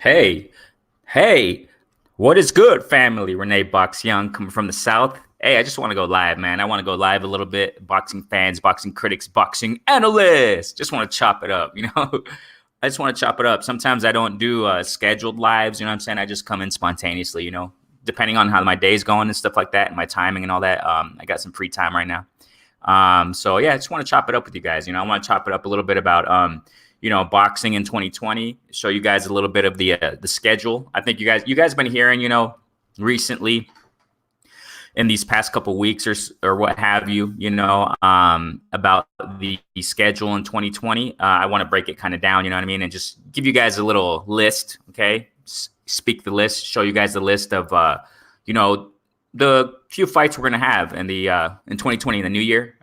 Hey, hey, what is good, family? Renee Box Young coming from the South. Hey, I just want to go live, man. I want to go live a little bit. Boxing fans, boxing critics, boxing analysts. Just want to chop it up, I just want to chop it up. Sometimes I don't do scheduled lives, you know what I'm saying? I just come in spontaneously, depending on how my day's going and stuff like that and my timing and all that. I got some free time right now. So yeah, I just want to chop it up with you guys. I want to chop it up a little bit about boxing in 2020. Show you guys a little bit of the schedule. I think you guys been hearing, recently in these past couple weeks or what have you, about the schedule in 2020. I want to break it kind of down, you know what I mean, and just give you guys a little list, okay? Speak the list, show you guys the list of the few fights we're gonna have in 2020 in the new year.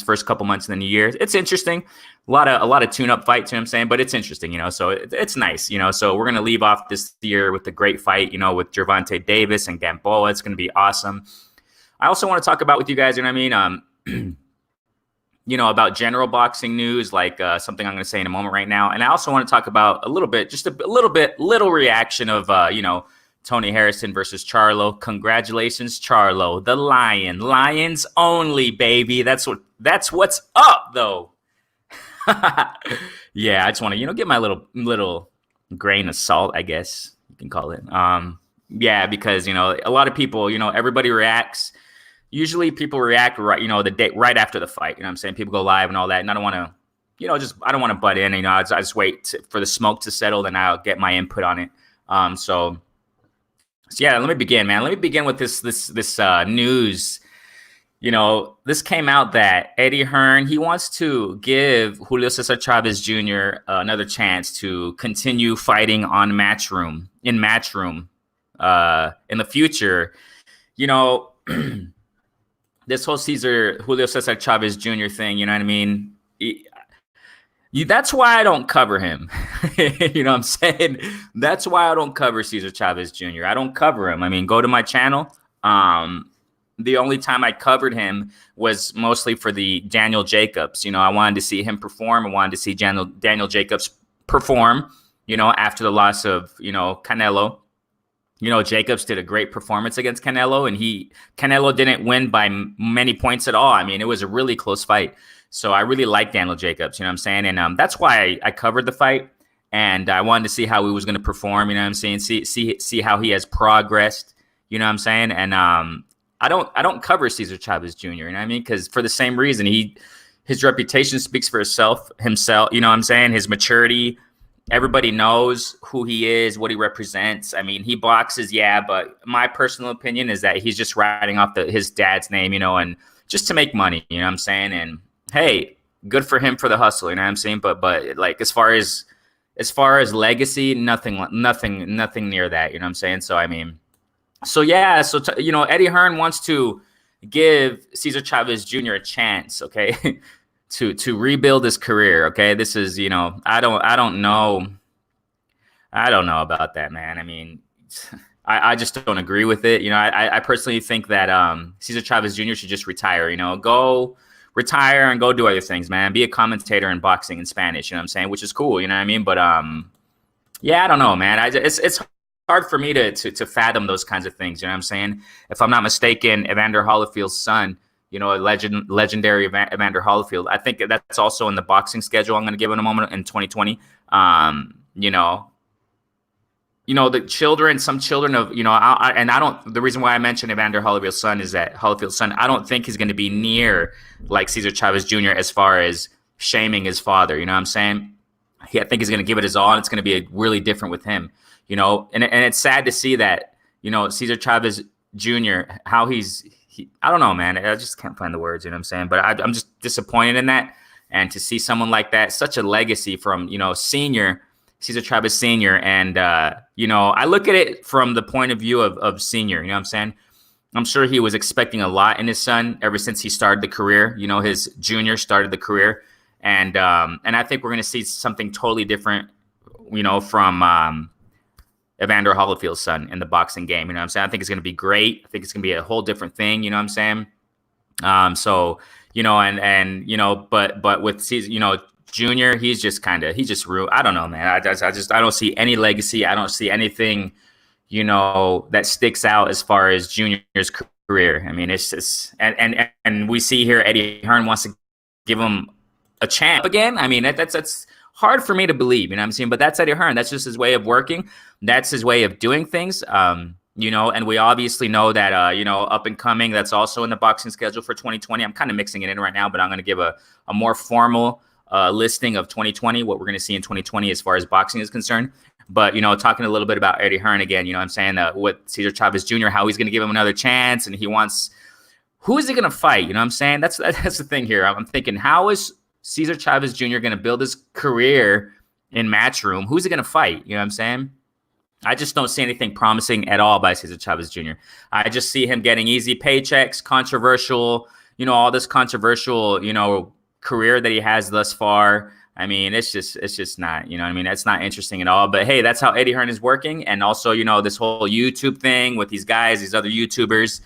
First couple months in the new year. It's interesting. A lot of tune-up fights, you know what I'm saying? But it's interesting, so it's nice, So we're gonna leave off this year with a great fight, with Gervonta Davis and Gamboa. It's gonna be awesome. I also want to talk about with you guys, you know what I mean? About general boxing news, like something I'm gonna say in a moment right now. And I also want to talk about a little bit, just a little reaction of Tony Harrison versus Charlo. Congratulations, Charlo, the Lion. Lions only, baby. That's what's up, though. Yeah, I just want to, get my little grain of salt, I guess you can call it. Yeah, because a lot of people, everybody reacts. Usually, people react right, the day right after the fight. You know what I'm saying? People go live and all that, and I don't want to, I don't want to butt in. I just wait for the smoke to settle, then I'll get my input on it. So yeah, let me begin, man. Let me begin with this news. This came out that Eddie Hearn, he wants to give Julio Cesar Chavez Jr. Another chance to continue fighting in Matchroom in the future. This whole Julio Cesar Chavez Jr. thing, you know what I mean? That's why I don't cover him. You know what I'm saying? That's why I don't cover Cesar Chavez Jr. I don't cover him. I mean, go to my channel. The only time I covered him was mostly for the Daniel Jacobs. I wanted to see him perform. I wanted to see Daniel Jacobs perform, after the loss of, Canelo. Jacobs did a great performance against Canelo, and Canelo didn't win by many points at all. I mean, it was a really close fight. So I really like Daniel Jacobs, you know what I'm saying? And that's why I covered the fight, and I wanted to see how he was going to perform, you know what I'm saying? See how he has progressed, you know what I'm saying? And I don't cover Cesar Chavez Jr., you know what I mean? Because for the same reason, his reputation speaks for himself, you know what I'm saying? His maturity, everybody knows who he is, what he represents. I mean, he boxes, yeah, but my personal opinion is that he's just riding off his dad's name, and just to make money, you know what I'm saying? And hey, good for him for the hustle, you know what I'm saying? But like as far as legacy, nothing near that, you know what I'm saying? So I mean, yeah, Eddie Hearn wants to give Cesar Chavez Jr. a chance, okay, to rebuild his career, okay? This is, I don't know about that, man. I mean, I just don't agree with it. I personally think that Cesar Chavez Jr. should just retire, go retire and go do other things, man. Be a commentator in boxing in Spanish, you know what I'm saying? Which is cool, you know what I mean? But yeah, I don't know, man. It's hard for me to fathom those kinds of things, you know what I'm saying? If I'm not mistaken, Evander Holyfield's son, a legendary Evander Holyfield, I think that's also in the boxing schedule I'm going to give in a moment in 2020. The children, some children of, the reason why I mentioned Evander Holyfield's son is that Holyfield's son, I don't think he's going to be near like Cesar Chavez Jr. as far as shaming his father, you know what I'm saying? I think he's going to give it his all, and it's going to be really different with him, and it's sad to see that, Cesar Chavez Jr., how I don't know, man. I just can't find the words, you know what I'm saying? But I'm just disappointed in that. And to see someone like that, such a legacy from, senior Cesar Chavez Sr. And, I look at it from the point of view of Senior, you know what I'm saying? I'm sure he was expecting a lot in his son ever since he started the career. His junior started the career. And I think we're going to see something totally different, from Evander Holyfield's son in the boxing game. You know what I'm saying? I think it's going to be great. I think it's going to be a whole different thing. You know what I'm saying? So, but with Cesar, Jr., he just ruined. I don't know, man. I don't see any legacy. I don't see anything, that sticks out as far as Junior's career. I mean, it's just, and we see here Eddie Hearn wants to give him a chance again. I mean, that's hard for me to believe, you know what I'm saying? But that's Eddie Hearn. That's just his way of working. That's his way of doing things. And we obviously know that, up and coming, that's also in the boxing schedule for 2020. I'm kind of mixing it in right now, but I'm going to give a more formal listing of 2020, what we're going to see in 2020 as far as boxing is concerned. But, talking a little bit about Eddie Hearn again, I'm saying with Cesar Chavez Jr., how he's going to give him another chance. And who is he going to fight? You know what I'm saying? That's the thing here. I'm thinking, how is Cesar Chavez Jr. going to build his career in Matchroom? Who's he going to fight? You know what I'm saying? I just don't see anything promising at all by Cesar Chavez Jr. I just see him getting easy paychecks, controversial, all this controversial, career that he has thus far. I mean, it's just not, that's not interesting at all. But hey, that's how Eddie Hearn is working. And also, this whole YouTube thing with these guys, these other YouTubers,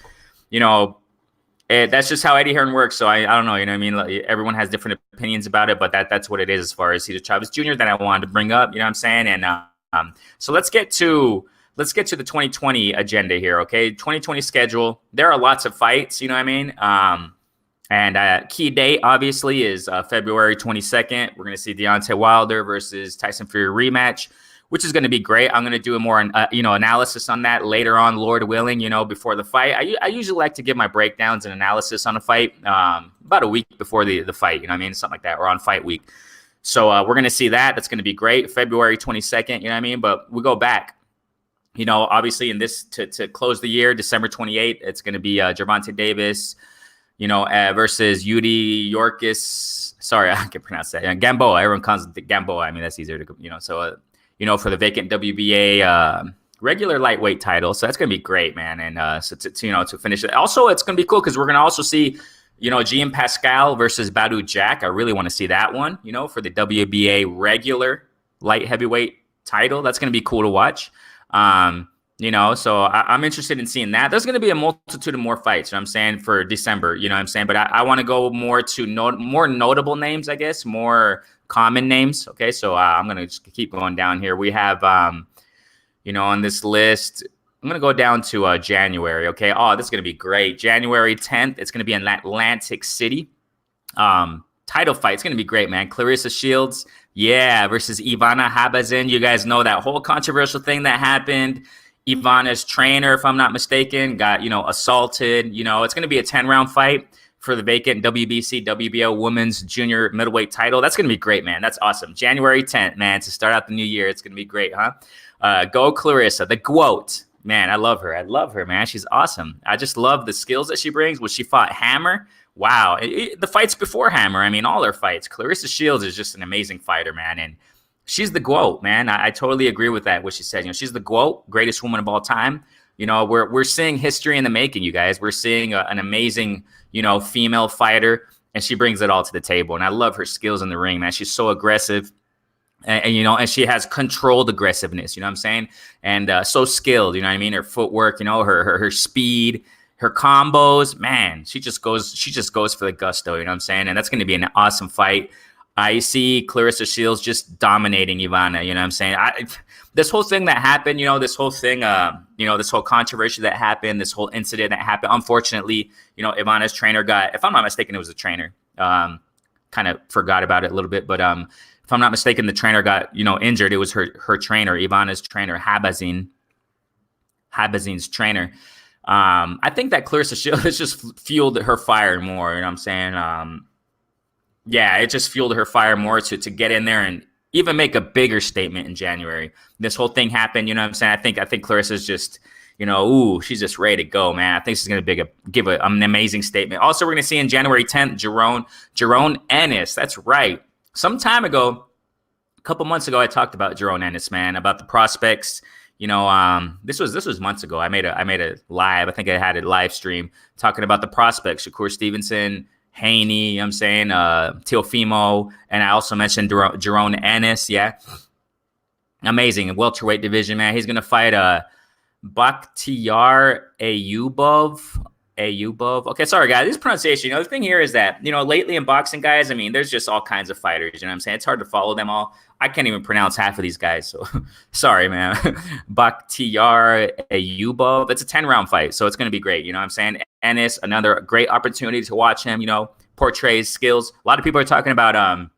that's just how Eddie Hearn works. So I don't know, everyone has different opinions about it, but that's what it is as far as Cesar Chavez Jr. that I wanted to bring up, you know what I'm saying? And, so let's get to the 2020 agenda here. Okay. 2020 schedule. There are lots of fights, you know what I mean? And key date obviously is February 22nd. We're going to see Deontay Wilder versus Tyson Fury rematch, which is going to be great. I'm going to do a more, analysis on that later on, Lord willing, before the fight. I usually like to give my breakdowns and analysis on a fight about a week before the fight, something like that, or on fight week. So we're going to see that. That's going to be great. February 22nd, But we go back, obviously in this to close the year, December 28th, it's going to be Gervonta Davis, versus Yuri Yorkis. Sorry, I can't pronounce that. Gamboa. Everyone calls it Gamboa. That's easier to, So, for the vacant WBA regular lightweight title. So that's going to be great, man. And so to finish it. Also, it's going to be cool because we're going to also see Gian Pascal versus Badou Jack. I really want to see that one, for the WBA regular light heavyweight title. That's going to be cool to watch. So I'm interested in seeing that. There's going to be a multitude of more fights, I'm saying, for December, I'm saying. But I want to go more to more notable names, I guess, more common names. Okay, so I'm going to just keep going down here. We have, on this list, I'm going to go down to January, okay? Oh, this is going to be great. January 10th, it's going to be in Atlantic City. Title fight, it's going to be great, man. Clarissa Shields, versus Ivana Habazin. You guys know that whole controversial thing that happened. Ivana's trainer, if I'm not mistaken, got, assaulted. It's going to be a 10-round fight for the vacant WBC, WBO Women's Junior Middleweight title. That's going to be great, man. That's awesome. January 10th, man, to start out the new year. It's going to be great, huh? Go Clarissa, the GOAT. Man, I love her, man. She's awesome. I just love the skills that she brings. When she fought Hammer, wow. The fights before Hammer, all her fights. Clarissa Shields is just an amazing fighter, man. And she's the GOAT, man. I totally agree with that, what she said. She's the GOAT, greatest woman of all time. We're seeing history in the making, you guys. We're seeing an amazing, female fighter, and she brings it all to the table. And I love her skills in the ring, man. She's so aggressive. And she has controlled aggressiveness, you know what I'm saying? And so skilled, Her footwork, her speed, her combos, man, she just goes for the gusto, you know what I'm saying? And that's going to be an awesome fight. I see Clarissa Shields just dominating Ivana, you know what I'm saying? This whole thing that happened, this whole thing, this whole controversy that happened, this whole incident that happened, unfortunately, Ivana's trainer got, if I'm not mistaken, it was a trainer. Kind of forgot about it a little bit, but if I'm not mistaken, the trainer got, injured. It was her trainer, Ivana's trainer, Habazin's trainer. I think that Clarissa Shields has just fueled her fire more, you know what I'm saying? It just fueled her fire more to get in there and even make a bigger statement in January. This whole thing happened, you know what I'm saying? I think Clarissa's just, she's just ready to go, man. I think she's going to give an amazing statement. Also, we're going to see in January 10th, Jerome Ennis. That's right. Some time ago, a couple months ago, I talked about Jerome Ennis, man, about the prospects. This was months ago. I made a live. I think I had a live stream talking about the prospects. Shakur Stevenson, Haney, I'm saying, Teofimo, and I also mentioned Jerome Ennis. Yeah, amazing. Welterweight division, man. He's gonna fight Bakhtiar Ayubov. Ayubov. Okay, sorry guys, this pronunciation. The thing here is that lately in boxing, guys, I mean, there's just all kinds of fighters. You know what I'm saying? It's hard to follow them all. I can't even pronounce half of these guys, so sorry, man. Bakhtiar Ayubov. It's a 10-round fight, so it's going to be great. You know what I'm saying? Ennis, another great opportunity to watch him. Portrays skills. A lot of people are talking about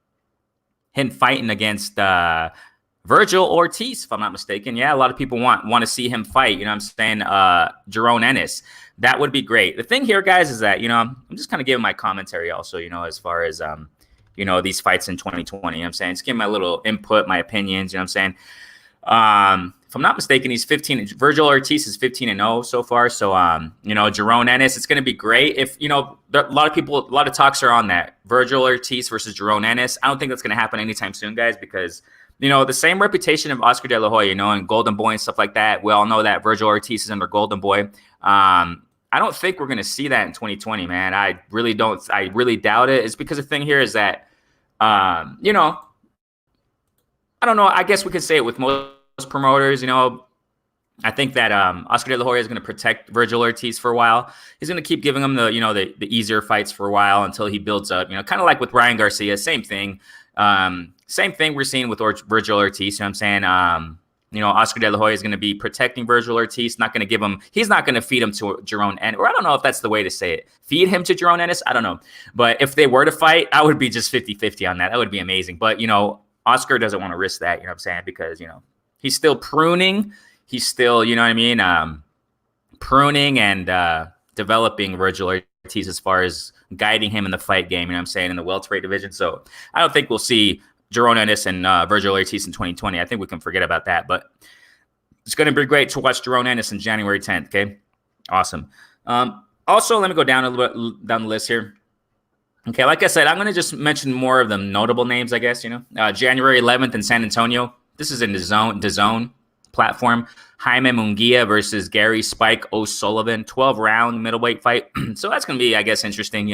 him fighting against Virgil Ortiz, if I'm not mistaken. Yeah, a lot of people want to see him fight. You know what I'm saying? Jerome Ennis. That would be great. The thing here, guys, is that, I'm just kind of giving my commentary also, as far as, these fights in 2020. You know what I'm saying? Just giving my little input, my opinions. You know what I'm saying? If I'm not mistaken, he's 15. Virgil Ortiz is 15-0 so far. So, Jerome Ennis, it's going to be great. If, a lot of talks are on that. Virgil Ortiz versus Jerome Ennis. I don't think that's going to happen anytime soon, guys, because the same reputation of Oscar De La Hoya, and Golden Boy and stuff like that. We all know that Virgil Ortiz is under Golden Boy. I don't think we're going to see that in 2020, man. I really don't. I really doubt it. It's because the thing here is that, I don't know. I guess we could say it with most promoters. I think that Oscar De La Hoya is going to protect Virgil Ortiz for a while. He's going to keep giving him the easier fights for a while until he builds up. Kind of like with Ryan Garcia, same thing. Same thing we're seeing with Virgil Ortiz. You know what I'm saying? Oscar De La Hoya is going to be protecting Virgil Ortiz, not going to he's not going to feed him to Jerome Ennis, or I don't know if that's the way to say it. Feed him to Jerome Ennis? I don't know. But if they were to fight, I would be just 50-50 on that. That would be amazing. But, Oscar doesn't want to risk that, you know what I'm saying? Because, he's still pruning. He's still, you know what I mean? Pruning and developing Virgil Ortiz as far as guiding him in the fight game, you know what I'm saying, in the welterweight division. So I don't think we'll see Jerome Ennis and Virgil Ortiz in 2020. I think we can forget about that. But it's going to be great to watch Jerome Ennis on January 10th, okay? Awesome. Also, let me go down a little bit down the list here. Okay, like I said, I'm going to just mention more of the notable names, I guess, January 11th in San Antonio. This is in the zone platform. Jaime Munguia versus Gary Spike O'Sullivan, 12-round middleweight fight. So that's going to be, I guess, interesting,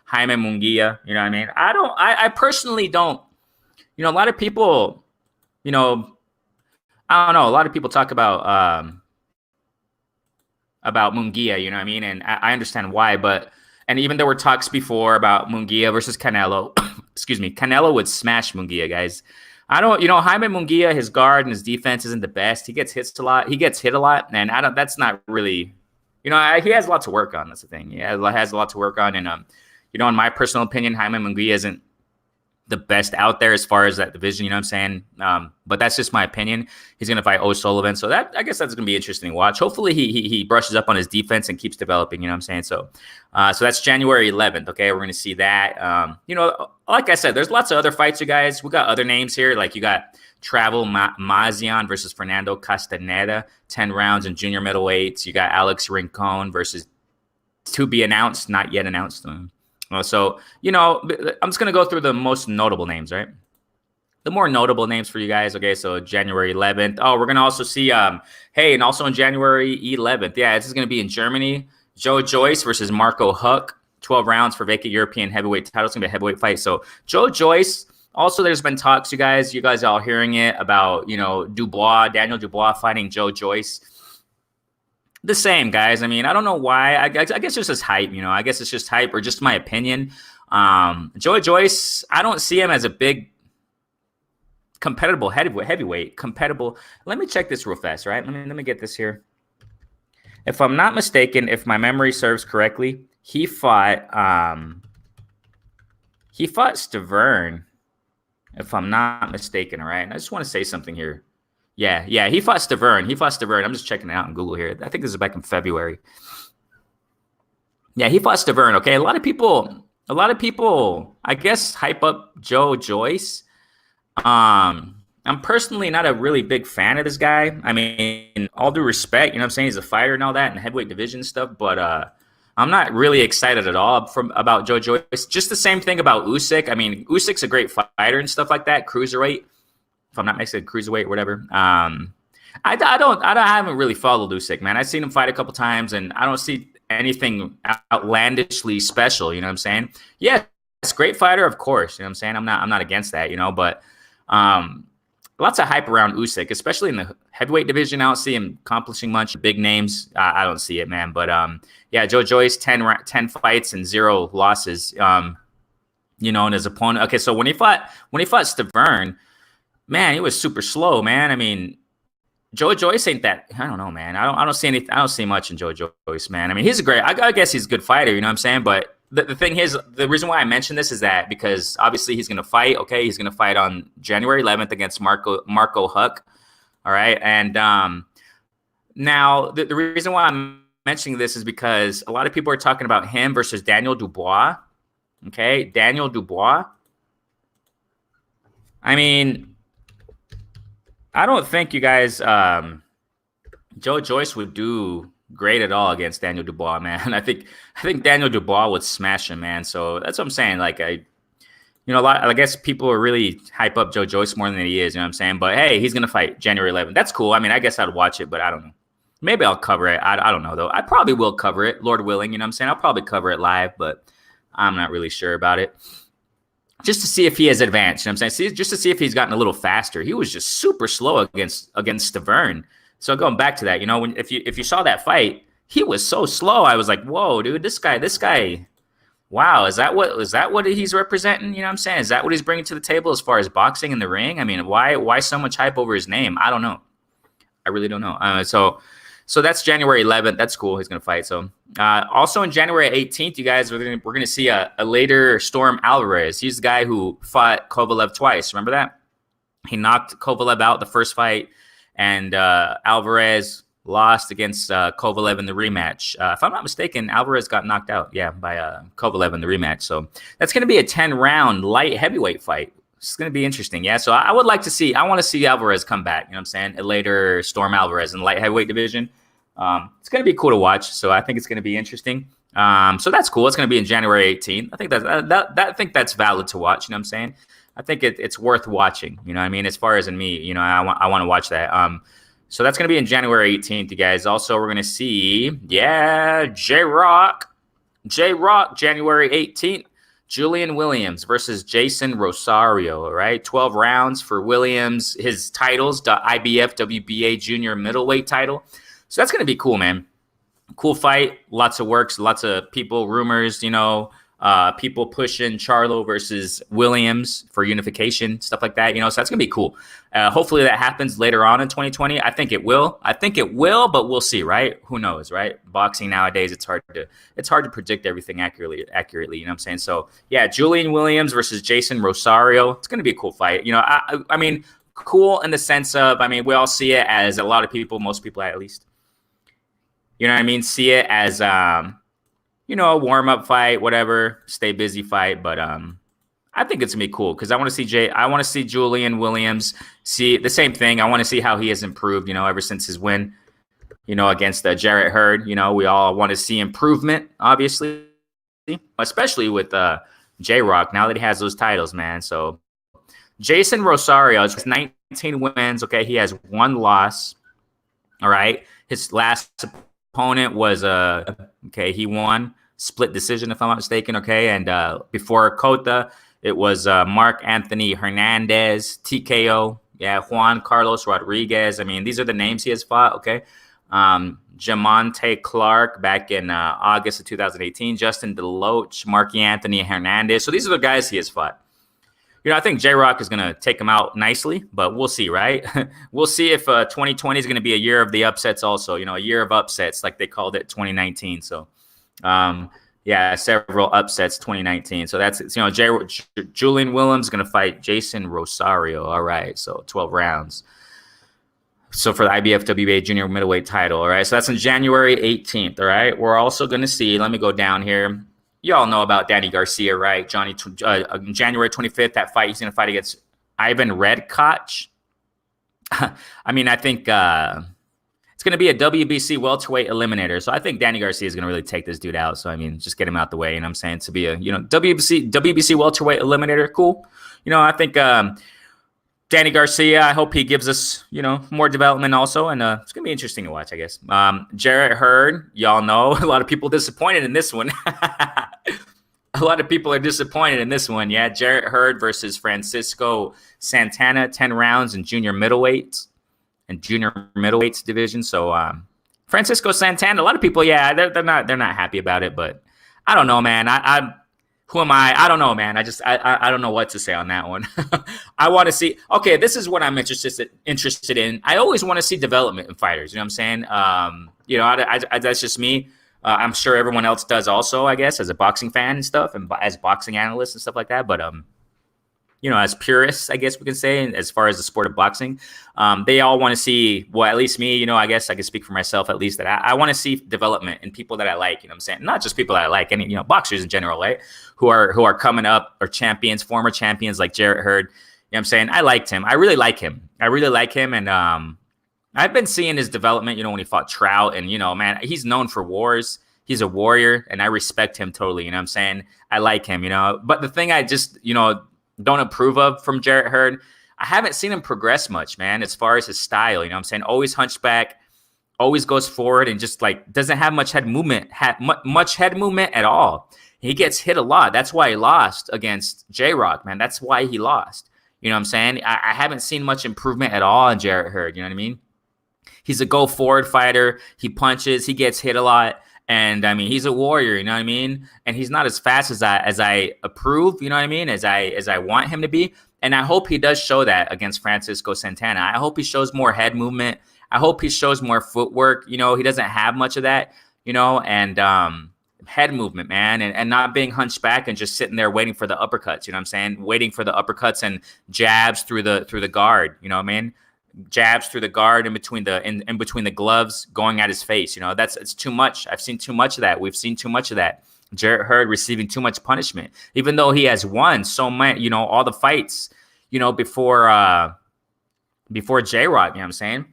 Jaime Munguia, you know what I mean? I personally don't. A lot of people, I don't know. A lot of people talk about Munguia, you know what I mean? And I understand why, and even there were talks before about Munguia versus Canelo. Excuse me. Canelo would smash Munguia, guys. Jaime Munguia, his guard and his defense isn't the best. He gets hit a lot. And that's not really, he has a lot to work on. That's the thing. He has a lot to work on. And, in my personal opinion, Jaime Munguia isn't the best out there as far as that division, you know what I'm saying? But that's just my opinion. He's going to fight O'Sullivan. So I guess that's going to be interesting to watch. Hopefully he brushes up on his defense and keeps developing, you know what I'm saying? So that's January 11th. Okay. We're going to see that. Like I said, there's lots of other fights, you guys. We got other names here. Like you got Travel Mazian versus Fernando Castaneda, 10 rounds in junior middleweights. You got Alex Rincon versus to be announced, not yet announced. So, I'm just going to go through the most notable names, right? The more notable names for you guys. Okay, so January 11th. Oh, we're going to also see, and also on January 11th. Yeah, this is going to be in Germany. Joe Joyce versus Marco Huck, 12 rounds for vacant European heavyweight title. It's going to be a heavyweight fight. So Joe Joyce, also there's been talks, you guys are all hearing it about, Daniel Dubois fighting Joe Joyce. The same, guys. I mean, I don't know why. I guess it's just hype, I guess it's just hype or just my opinion. Joe Joyce, I don't see him as a big competitive heavyweight. Let me check this real fast, right? Let me get this here. If I'm not mistaken, if my memory serves correctly, he fought Stavern, if I'm not mistaken, all right? And I just want to say something here. Yeah, he fought Stavern. I'm just checking it out on Google here. I think this is back in February. Yeah, he fought Stavern, okay? A lot of people, I guess, hype up Joe Joyce. I'm personally not a really big fan of this guy. I mean, all due respect, you know what I'm saying? He's a fighter and all that and heavyweight division stuff, but I'm not really excited at all about Joe Joyce. Just the same thing about Usyk. I mean, Usyk's a great fighter and stuff like that, cruiserweight. If I'm not mistaken, cruiserweight, whatever. I haven't really followed Usyk, man. I've seen him fight a couple times, and I don't see anything outlandishly special. You know what I'm saying? Yeah, it's a great fighter, of course. You know what I'm saying? I'm not against that, but lots of hype around Usyk, especially in the heavyweight division. I don't see him accomplishing much. Big names, I don't see it, man. But yeah, Joe Joyce, 10 fights and 0 losses. And his opponent. Okay, so when he fought Stavern, man, he was super slow, man. I mean, Joe Joyce ain't that. I don't know, man. I don't see anything. I don't see much in Joe Joyce, man. I mean, he's a great. I guess he's a good fighter. You know what I'm saying? But the thing is, the reason why I mentioned this is that because obviously he's going to fight. Okay, he's going to fight on January 11th against Marco Huck. All right, and now the reason why I'm mentioning this is because a lot of people are talking about him versus Daniel Dubois. Okay, Daniel Dubois. I mean, I don't think you guys, Joe Joyce would do great at all against Daniel Dubois, man. I think Daniel Dubois would smash him, man. So that's what I'm saying. Like I guess people are really hype up Joe Joyce more than he is. You know what I'm saying? But hey, he's gonna fight January 11th. That's cool. I mean, I guess I'd watch it, but I don't know. Maybe I'll cover it. I don't know though. I probably will cover it, Lord willing. You know what I'm saying? I'll probably cover it live, but I'm not really sure about it. Just to see if he has advanced, you know what I'm saying? Just to see if he's gotten a little faster. He was just super slow against Stavern. So going back to that, if you saw that fight, he was so slow. I was like, whoa, dude, this guy, wow, is that what he's representing? You know what I'm saying? Is that what he's bringing to the table as far as boxing in the ring? I mean, why so much hype over his name? I don't know. I really don't know. So that's January 11th. That's cool. He's going to fight. So also on January 18th, you guys, we're going to see a later Storm Alvarez. He's the guy who fought Kovalev twice. Remember that? He knocked Kovalev out the first fight, and Alvarez lost against Kovalev in the rematch. If I'm not mistaken, Alvarez got knocked out, by Kovalev in the rematch. So that's going to be a 10-round light heavyweight fight. It's going to be interesting, yeah. So I want to see Alvarez come back, you know what I'm saying? A later Storm Alvarez in the light heavyweight division. It's going to be cool to watch, so I think it's going to be interesting. So that's cool. It's going to be in January 18th. I think that's valid to watch, you know what I'm saying? I think it's worth watching, you know what I mean? As far as in me, I want to watch that. So that's going to be in January 18th, you guys. Also, we're going to see, J-Rock, January 18th. Julian Williams versus Jason Rosario, all right? 12 rounds for Williams. His titles, the IBF WBA junior middleweight title. So that's going to be cool, man. Cool fight. Lots of works, lots of people, rumors, people pushing Charlo versus Williams for unification, stuff like that, so that's going to be cool. Hopefully that happens later on in 2020. I think it will, but we'll see, right? Who knows, right? Boxing nowadays, it's hard to predict everything accurately, you know what I'm saying? So yeah, Julian Williams versus Jason Rosario. It's going to be a cool fight. I mean, cool in the sense of, we all see it as most people at least, you know what I mean? See it as, a warm-up fight, whatever, stay busy fight. But I think it's going to be cool because I want to see Julian Williams see the same thing. I want to see how he has improved, ever since his win, against Jarrett Hurd. We all want to see improvement, obviously, especially with J-Rock now that he has those titles, man. So Jason Rosario has 19 wins. Okay, he has 1 loss. All right. His last opponent was he won split decision if I'm not mistaken. Okay, and before Cota, it was Mark Anthony Hernandez, TKO. Yeah, Juan Carlos Rodriguez. These are the names he has fought. Okay, Jamonte Clark back in August of 2018. Justin DeLoach, Marky Anthony Hernandez. So these are the guys he has fought. I think J-Rock is going to take him out nicely, but we'll see, right? We'll see if 2020 is going to be a year of the upsets also, a year of upsets like they called it 2019. So, several upsets 2019. So that's, Julian Williams is going to fight Jason Rosario. All right, so 12 rounds. So for the IBF WBA junior middleweight title, all right? So that's on January 18th, all right? We're also going to see, let me go down here. You all know about Danny Garcia, right? January 25th, that fight, he's going to fight against Ivan Redkach. I think it's going to be a WBC welterweight eliminator. So I think Danny Garcia is going to really take this dude out. So, just get him out the way. And I'm saying to be a, WBC welterweight eliminator, cool. I think Danny Garcia, I hope he gives us, more development also. And it's going to be interesting to watch, I guess. Jarrett Hurd, y'all know, a lot of people disappointed in this one. A lot of people are disappointed in this one. Yeah, Jarrett Hurd versus Francisco Santana, 10 rounds in junior middleweights division. So Francisco Santana, a lot of people, yeah, they're not happy about it, but I don't know, man. I who am I? I don't know, man. I don't know what to say on that one. I want to see. Okay, this is what I'm interested in. I always want to see development in fighters. You know what I'm saying? That's just me. I'm sure everyone else does also, I guess, as a boxing fan and stuff, and as boxing analysts and stuff like that. But as purists, I guess we can say, as far as the sport of boxing, they all want to see, well, at least me, I guess I can speak for myself at least, that I want to see development in people that I like, you know what I'm saying? Not just people that I like, any, boxers in general, right? Who are coming up, or champions, former champions like Jarrett Hurd. You know what I'm saying? I liked him. I really like him. And I've been seeing his development, when he fought Trout, and, man, he's known for wars. He's a warrior, and I respect him totally. You know what I'm saying? I like him, But the thing I just, don't approve of from Jarrett Hurd, I haven't seen him progress much, man, as far as his style. You know what I'm saying? Always hunchback, always goes forward, and just like doesn't have much head movement, much head movement at all. He gets hit a lot. That's why he lost against J-Rock, man. That's why he lost. You know what I'm saying? I haven't seen much improvement at all in Jarrett Hurd. You know what I mean? He's a go forward fighter. He punches. He gets hit a lot. And I mean, he's a warrior, you know what I mean? And he's not as fast as I approve, you know what I mean? As I want him to be. And I hope he does show that against Francisco Santana. I hope he shows more head movement. I hope he shows more footwork. He doesn't have much of that, and head movement, man, and not being hunched back and just sitting there waiting for the uppercuts, you know what I'm saying? Waiting for the uppercuts and jabs through the guard, you know what I mean? Jabs through the guard in between the gloves going at his face. It's too much. I've seen too much of that. We've seen too much of that. Jarrett Hurd receiving too much punishment, even though he has won so many, all the fights, before J-Rock, you know what I'm saying?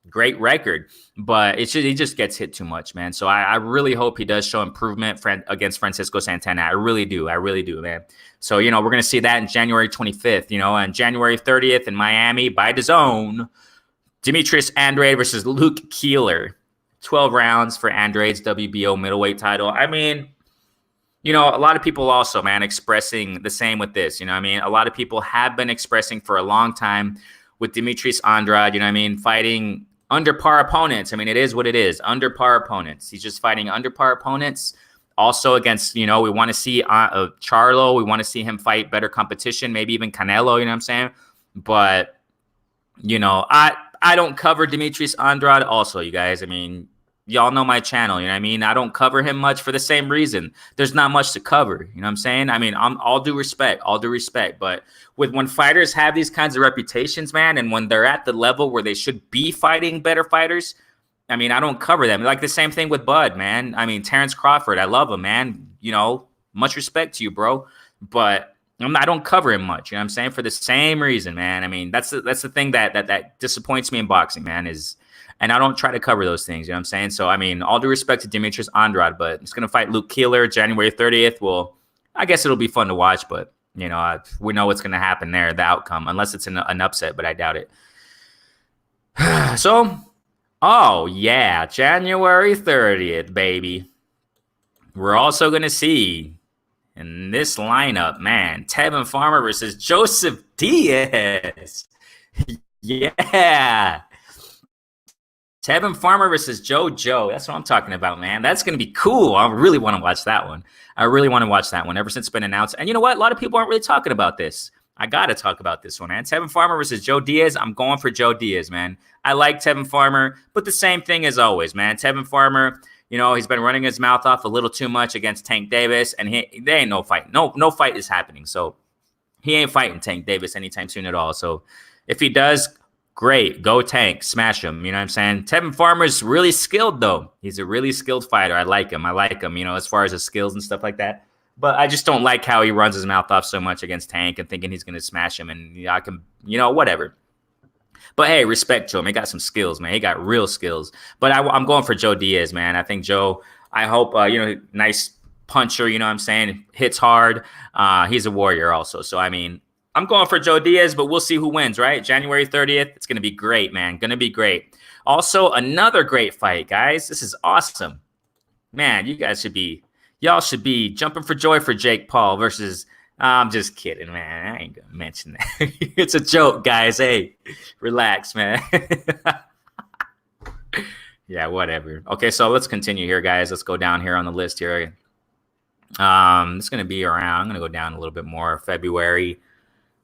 Great record, but he just gets hit too much, man. So I really hope he does show improvement against Francisco Santana. I really do, man. So, we're going to see that in January 25th, and January 30th in Miami by DAZN, Demetrius Andrade versus Luke Keeler. 12 rounds for Andrade's WBO middleweight title. I mean, a lot of people also, man, expressing the same with this. A lot of people have been expressing for a long time with Demetrius Andrade, fighting under par opponents. I mean, it is what it is. Under par opponents. He's just fighting under par opponents. Also against, we want to see Charlo. We want to see him fight better competition, maybe even Canelo, you know what I'm saying? But, I don't cover Demetrius Andrade also, you guys. I mean, y'all know my channel, you know what I mean? I don't cover him much for the same reason. There's not much to cover, you know what I'm saying? I mean, I'm all due respect. But when fighters have these kinds of reputations, man, and when they're at the level where they should be fighting better fighters, I mean, I don't cover them. Like the same thing with Bud, man. I mean, Terrence Crawford, I love him, man. Much respect to you, bro. But I don't cover him much, you know what I'm saying? For the same reason, man. I mean, that's the thing that disappoints me in boxing, man, and I don't try to cover those things, you know what I'm saying? So, I mean, all due respect to Demetrius Andrade, but he's going to fight Luke Keeler January 30th. Well, I guess it'll be fun to watch, but, we know what's going to happen there, the outcome, unless it's an upset, but I doubt it. So, oh, yeah, January 30th, baby. We're also going to see in this lineup, man, Tevin Farmer versus Joseph Diaz. Yeah. Tevin Farmer versus JoJo. That's what I'm talking about, man. That's going to be cool. I really want to watch that one. Ever since it's been announced. And you know what? A lot of people aren't really talking about this. I got to talk about this one, man. Tevin Farmer versus Joe Diaz. I'm going for Joe Diaz, man. I like Tevin Farmer, but the same thing as always, man. Tevin Farmer, he's been running his mouth off a little too much against Tank Davis, and there ain't no fight. No fight is happening. So he ain't fighting Tank Davis anytime soon at all. So if he does, great. Go Tank. Smash him. You know what I'm saying? Tevin Farmer's really skilled, though. He's a really skilled fighter. I like him, as far as his skills and stuff like that. But I just don't like how he runs his mouth off so much against Tank and thinking he's going to smash him. And I can, whatever. But hey, respect to him. He got some skills, man. He got real skills. But I'm going for Joe Diaz, man. I think Joe, I hope, nice puncher, you know what I'm saying? Hits hard. He's a warrior also. So, I mean, I'm going for Joe Diaz, but we'll see who wins, right? January 30th. It's going to be great, man. Going to be great. Also, another great fight, guys. This is awesome. Man, you guys should be Y'all should be jumping for joy for Jake Paul versus. I'm just kidding, man. I ain't gonna mention that. It's a joke, guys. Hey, relax, man. Yeah, whatever. Okay, so let's continue here, guys. Let's go down here on the list here. It's gonna be around. I'm gonna go down a little bit more. February,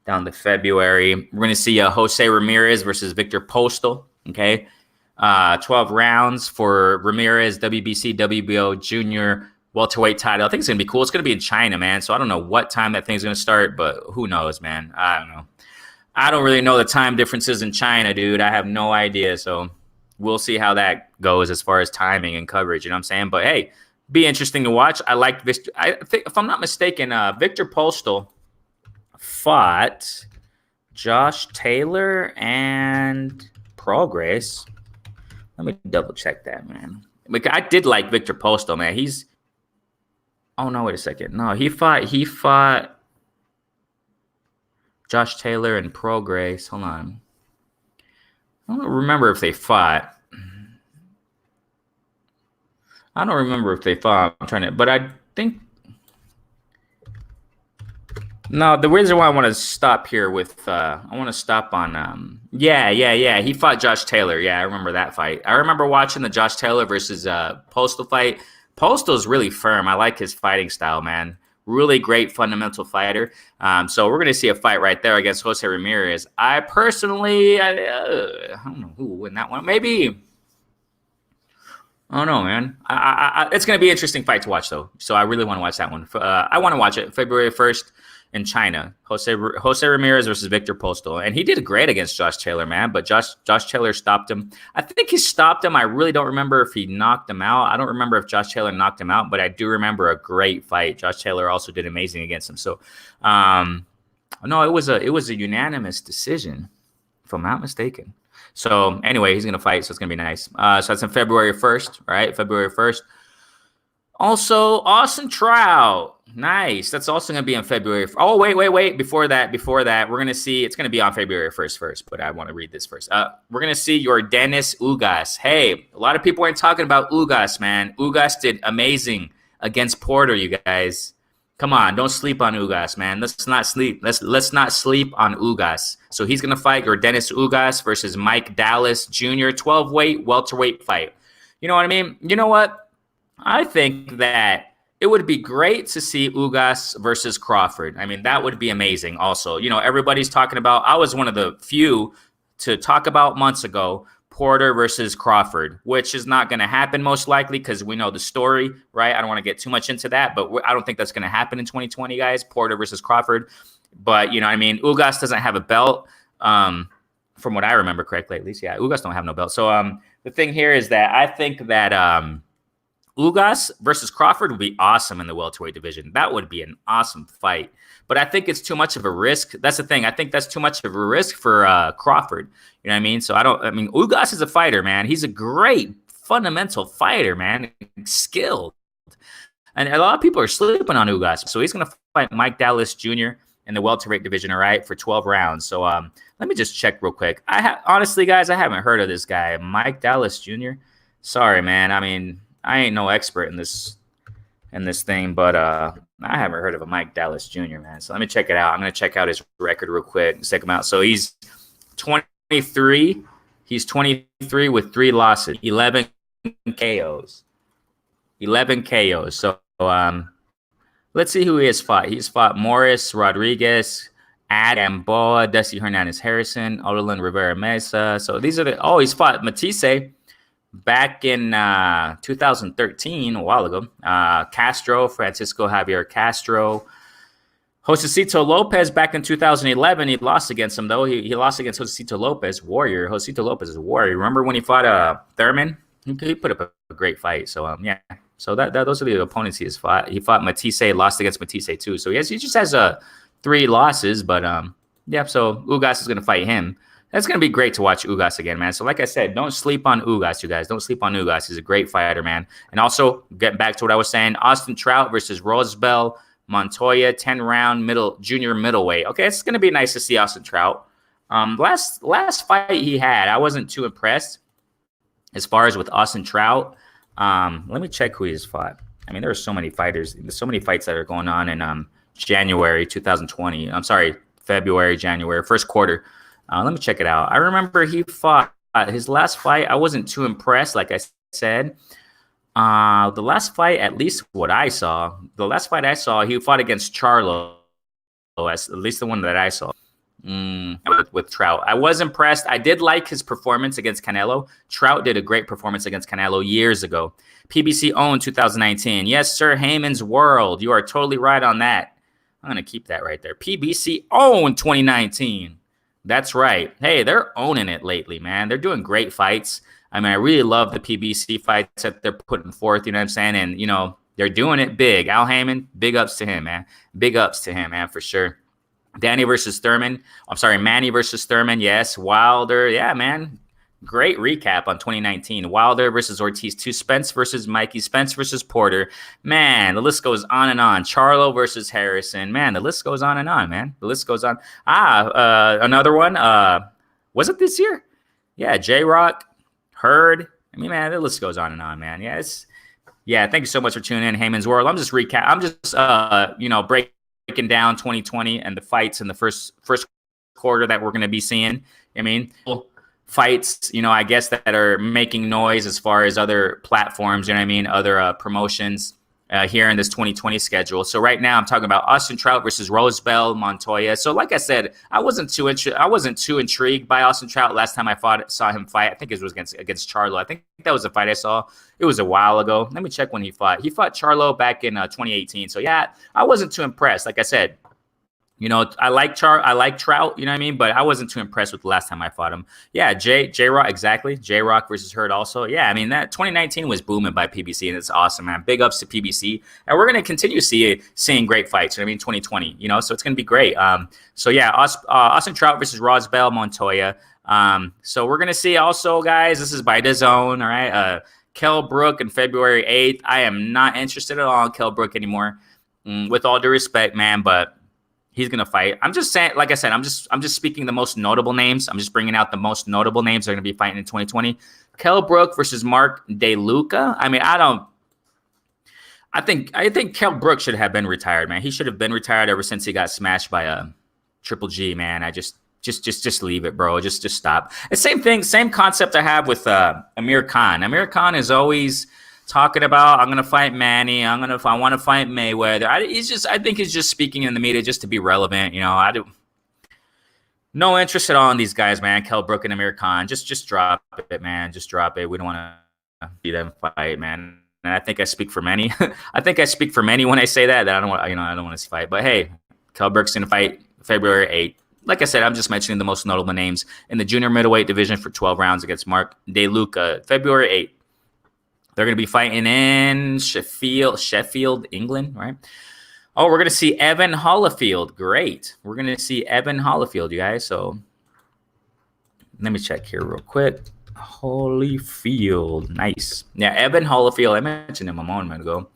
down to February. We're gonna see Jose Ramirez versus Victor Postal. Okay, 12 rounds for Ramirez, WBC, WBO, Junior welterweight title. I think it's gonna be cool. It's gonna be in China, man. So I don't know what time that thing's gonna start, but who knows, man? I don't know. I don't really know the time differences in China, dude. I have no idea. So we'll see how that goes as far as timing and coverage. You know what I'm saying? But hey, be interesting to watch. I like this. I think, if I'm not mistaken, Victor Postal fought Josh Taylor and Progress. Let me double check that, man. Like, I did like Victor Postal, man. He's. Oh no! Wait a second. No, he fought Josh Taylor and Progress. Hold on. I don't remember if they fought. I'm trying to, but I think. No, the reason why I want to stop here with, I want to stop on, yeah. He fought Josh Taylor. Yeah, I remember that fight. I remember watching the Josh Taylor versus Postal fight. Postal's really firm. I like his fighting style, man. Really great fundamental fighter. So we're going to see a fight right there against Jose Ramirez. I personally, I don't know who will win that one. Maybe. I don't know, man. It's going to be an interesting fight to watch, though. So I really want to watch that one. I want to watch it February 1st in China. Jose Ramirez versus Victor Postal. And he did great against Josh Taylor, man. But Josh Taylor stopped him. I think he stopped him. I really don't remember if he knocked him out. I don't remember if Josh Taylor knocked him out, but I do remember a great fight. Josh Taylor also did amazing against him. So, no, it was a unanimous decision, if I'm not mistaken. So anyway, he's going to fight, so it's going to be nice. So that's on February 1st, right? February 1st. Also, Austin Trout. Nice. That's also going to be on February. Oh, wait. Before that, we're going to see, it's going to be on February 1st first, but I want to read this first. We're going to see your Dennis Ugas. Hey, a lot of people aren't talking about Ugas, man. Ugas did amazing against Porter, you guys. Come on, don't sleep on Ugas, man. Let's not sleep. Let's not sleep on Ugas. So he's gonna fight your Dennis Ugas versus Mike Dallas Jr. 12-weight welterweight fight. You know what I mean? You know what? I think that it would be great to see Ugas versus Crawford. I mean, that would be amazing. Also, you know, everybody's talking about. I was one of the few to talk about months ago. Porter versus Crawford, which is not going to happen most likely because we know the story, right? I don't want to get too much into that, but I don't think that's going to happen in 2020, guys. Porter versus Crawford. But, you know what I mean? Ugas doesn't have a belt, from what I remember correctly, at least. Yeah, Ugas don't have no belt. So the thing here is that I think that Ugas versus Crawford would be awesome in the welterweight division. That would be an awesome fight. But I think it's too much of a risk. That's the thing. I think that's too much of a risk for Crawford. You know what I mean? So Ugas is a fighter, man. He's a great fundamental fighter, man. Skilled. And a lot of people are sleeping on Ugas. So he's going to fight Mike Dallas Jr. in the welterweight division, all right, for 12 rounds. So let me just check real quick. Honestly, guys, I haven't heard of this guy, Mike Dallas Jr. Sorry, man. I mean, I ain't no expert in this thing, but I haven't heard of a Mike Dallas Jr., man. So let me check it out. I'm going to check out his record real quick. Check him out. So he's 23. He's 23 with 3 losses, 11 KOs. 11 KOs. So let's see who he has fought. He's fought Morris Rodriguez, Adam Boa, Desi Hernandez Harrison, Orlando Rivera Mesa. So these are he's fought Matisse back in 2013, a while ago. Castro, Francisco Javier Castro. Josecito Lopez back in 2011. He lost against him, though. He lost against Josecito Lopez, Warrior. Josecito Lopez is a warrior. Remember when he fought Thurman? He put up a great fight. So, yeah. So those are the opponents he has fought. He fought Matisse, lost against Matisse, too. So, he just has 3 losses. But, yeah, so Ugas is going to fight him. That's going to be great to watch Ugas again, man. So like I said, don't sleep on Ugas, you guys. Don't sleep on Ugas. He's a great fighter, man. And also, getting back to what I was saying, Austin Trout versus Rosbel Montoya, 10-round junior middleweight. Okay, it's going to be nice to see Austin Trout. Last fight he had, I wasn't too impressed as far as with Austin Trout. Let me check who he's fought. I mean, there are so many fighters, there's so many fights that are going on in January 2020. I'm sorry, February, January, first quarter. Let me check it out. I remember he fought his last fight. I wasn't too impressed, like I said. The last fight, at least what I saw, the last fight I saw, he fought against Charlo. At least the one that I saw. With Trout. I was impressed. I did like his performance against Canelo. Trout did a great performance against Canelo years ago. PBC owned 2019. Yes, sir, Heyman's World. You are totally right on that. I'm going to keep that right there. PBC owned 2019. That's right. Hey, they're owning it lately, man. They're doing great fights. I mean, I really love the PBC fights that they're putting forth, you know what I'm saying? And, you know, they're doing it big. Al Heyman, big ups to him, man. Big ups to him, man, for sure. Manny versus Thurman. Yes. Wilder. Yeah, man. Great recap on 2019. Wilder versus Ortiz 2. Spence versus Mikey. Spence versus Porter. Man, the list goes on and on. Charlo versus Harrison. Man, the list goes on and on, man. The list goes on. Another one. Was it this year? Yeah, J-Rock, Hurd. I mean, man, the list goes on and on, man. Yeah, thank you so much for tuning in, Heyman's World. I'm just breaking down 2020 and the fights in the first quarter that we're going to be seeing. I mean, fights, you know, I guess that are making noise as far as other platforms, you know what I mean, other promotions here in this 2020 schedule. So right now I'm talking about Austin Trout versus Rosebel Montoya. So like I said, I wasn't too intrigued by Austin Trout last time I saw him fight. I think it was against Charlo. I think that was the fight I saw. It was a while ago. Let me check when he fought. He fought Charlo back in 2018. So yeah, I wasn't too impressed. Like I said, you know, I like Trout, you know what I mean? But I wasn't too impressed with the last time I fought him. Yeah, J-Rock, exactly. J-Rock versus Hurd also. Yeah, I mean, that 2019 was booming by PBC, and it's awesome, man. Big ups to PBC. And we're going to continue seeing great fights, you know what I mean, 2020, you know? So it's going to be great. So yeah, Austin Trout versus Rosebel Montoya. So we're going to see also, guys, this is by DAZN, all right? Kell Brook in February 8th. I am not interested at all in Kell Brook anymore, with all due respect, man, but he's going to fight. I'm just saying, like I said, I'm just speaking the most notable names. I'm just bringing out the most notable names that are going to be fighting in 2020. Kell Brook versus Mark DeLuca. I mean, I think Kell Brook should have been retired, man. He should have been retired ever since he got smashed by Triple G, man. I just leave it, bro. Just stop. The same thing, same concept I have with Amir Khan. Amir Khan is always talking about, I'm gonna fight Manny. I want to fight Mayweather. I think he's just speaking in the media just to be relevant. You know, no interest at all in these guys, man. Kell Brook and Amir Khan. Just drop it, man. Just drop it. We don't want to see them fight, man. And I think I speak for many. I think I speak for many when I say that I don't want to see fight. But hey, Kell Brook's gonna fight February 8th. Like I said, I'm just mentioning the most notable names in the junior middleweight division for 12 rounds against Mark DeLuca, February 8th. They're going to be fighting in Sheffield, England, right? Oh, we're going to see Evan Holyfield. Great. We're going to see Evan Holyfield, you guys. So let me check here real quick. Holyfield. Nice. Yeah, Evan Holyfield. I mentioned him a moment ago.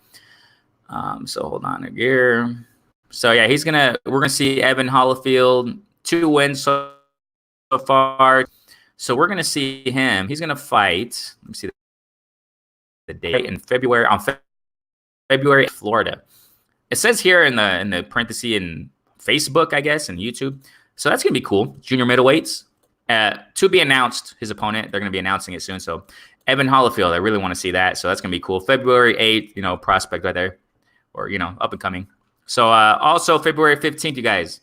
So hold on here. So yeah, we're going to see Evan Holyfield. 2 wins so far. So we're going to see him. He's going to fight. Let me see the date in February, Florida. It says here in the parentheses in Facebook, I guess, and YouTube. So that's gonna be cool. Junior middleweights to be announced. His opponent, they're gonna be announcing it soon. So Evan Holyfield, I really want to see that. So that's gonna be cool. February 8th, you know, prospect right there, or you know, up and coming. So also February 15th, you guys.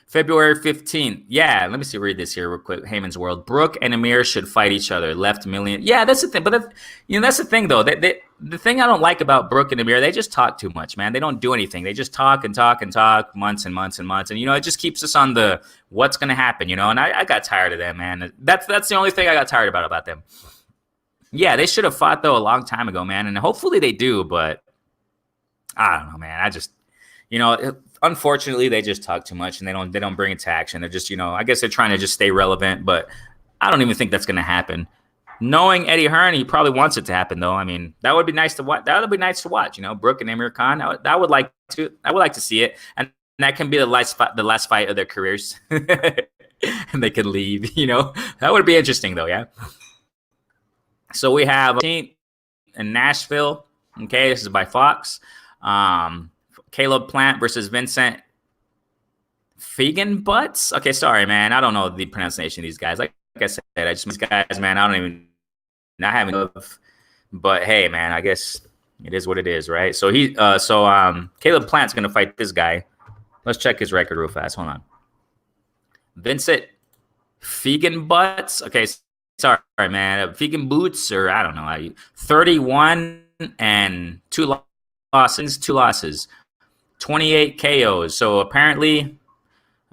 February 15th. Yeah, let me read this here real quick. Heyman's World. Brook and Amir should fight each other. Left million. Yeah, that's the thing. But that's the thing, though. The thing I don't like about Brook and Amir, they just talk too much, man. They don't do anything. They just talk and talk and talk months and months and months. And, you know, it just keeps us on the what's going to happen, you know. And I got tired of them, man. That's the only thing I got tired about them. Yeah, they should have fought, though, a long time ago, man. And hopefully they do. But I don't know, man. You know, unfortunately, they just talk too much and they don't bring it to action. They're just, you know, I guess they're trying to just stay relevant, but I don't even think that's going to happen. Knowing Eddie Hearn, he probably wants it to happen, though. I mean, that would be nice to watch. That would be nice to watch. You know, Brook and Amir Khan. I would like to see it, and that can be the last fight of their careers, and they can leave. You know, that would be interesting, though. Yeah. So we have in Nashville. Okay, this is by Fox. Caleb Plant versus Vincent Feigenbutts. Okay, sorry, man. I don't know the pronunciation of these guys. Like I said, these guys, man, I don't even, not having of, but hey, man, I guess it is what it is, right? So Caleb Plant's gonna fight this guy. Let's check his record real fast. Hold on. Vincent Feigenbutts. Okay, sorry, man. Feigenbutts, or I don't know. 31 and 2 losses, 28 KOs. So apparently,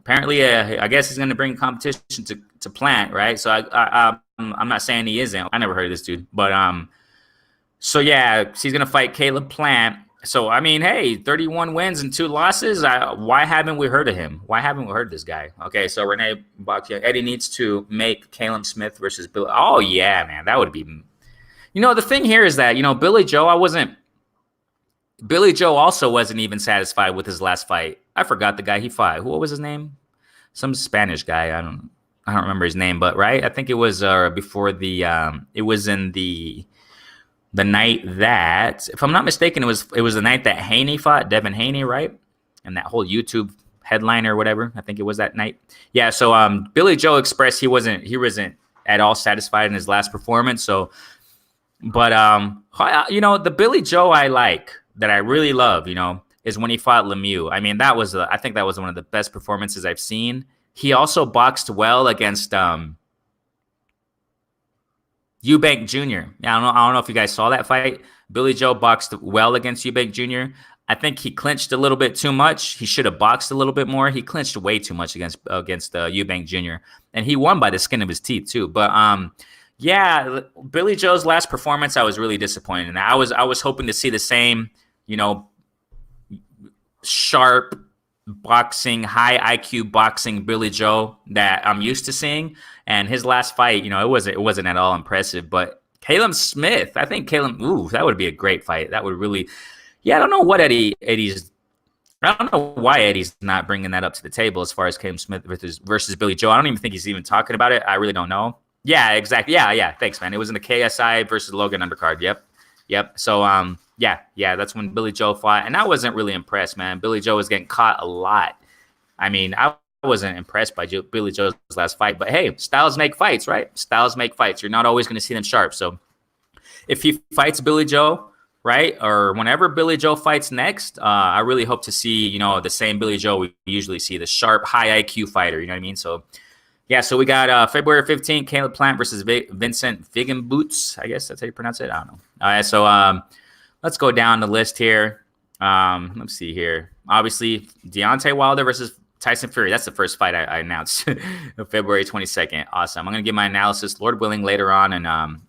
I guess he's going to bring competition to Plant, right? So I'm not saying he isn't. I never heard of this dude, but so yeah, he's going to fight Caleb Plant. So I mean, hey, 31 wins and 2 losses. Why haven't we heard of him? Why haven't we heard this guy? Okay, so Renee Bakia, Eddie needs to make Caleb Smith versus Bill. Oh yeah, man, that would be. You know, the thing here is that Billy Joe also wasn't even satisfied with his last fight. I forgot the guy he fought. What was his name? Some Spanish guy. I don't remember his name, but right. I think it was before the. It was in the night that, if I'm not mistaken, it was the night that Haney fought, Devin Haney, right? And that whole YouTube headliner or whatever. I think it was that night. Yeah. So Billy Joe expressed he wasn't at all satisfied in his last performance. So, but the Billy Joe I like, that I really love, is when he fought Lemieux. I mean, I think that was one of the best performances I've seen. He also boxed well against Eubank Jr. Yeah, I don't know if you guys saw that fight. Billy Joe boxed well against Eubank Jr. I think he clinched a little bit too much. He should have boxed a little bit more. He clinched way too much against Eubank Jr. And he won by the skin of his teeth too. But yeah, Billy Joe's last performance, I was really disappointed. And I was hoping to see the same, sharp boxing, high IQ boxing Billy Joe that I'm used to seeing. And his last fight, it wasn't at all impressive. But Caleb Smith, I think that would be a great fight. That would really, I don't know what Eddie's. I don't know why Eddie's not bringing that up to the table as far as Caleb Smith versus Billy Joe. I don't even think he's even talking about it. I really don't know. Yeah, exactly. Yeah. Thanks, man. It was in the KSI versus Logan undercard. Yep. So, that's when Billy Joe fought, and I wasn't really impressed, man. Billy Joe was getting caught a lot. I mean, I wasn't impressed by Billy Joe's last fight, but hey, styles make fights, right? Styles make fights. You're not always going to see them sharp. So if he fights Billy Joe, right, or whenever Billy Joe fights next, I really hope to see, the same Billy Joe we usually see, the sharp, high IQ fighter. You know what I mean? So, yeah, so we got February 15th, Caleb Plant versus Vincent Feigenbutts. I guess that's how you pronounce it. I don't know. All right, so let's go down the list here. Let's see here. Obviously, Deontay Wilder versus Tyson Fury. That's the first fight I announced, February 22nd. Awesome. I'm gonna give my analysis, Lord willing, later on in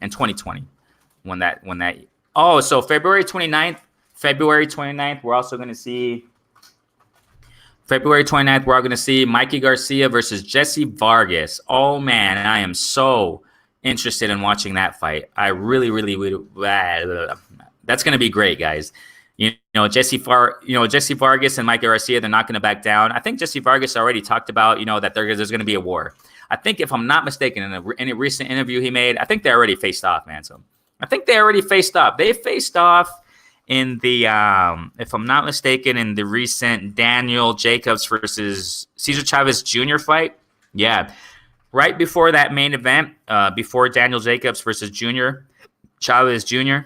2020 when that. Oh, so February 29th. We're also gonna see. February 29th, we're going to see Mikey Garcia versus Jesse Vargas. Oh, man, I am so interested in watching that fight. I really, really would. That's going to be great, guys. Jesse Vargas and Mikey Garcia, they're not going to back down. I think Jesse Vargas already talked about, that there's going to be a war. I think, if I'm not mistaken, in a recent interview he made, I think they already faced off, man. So I think they already faced off. They faced off in the, if I'm not mistaken, in the recent Daniel Jacobs versus Cesar Chavez Jr. fight. Yeah. Right before that main event, before Daniel Jacobs versus Chavez Jr.,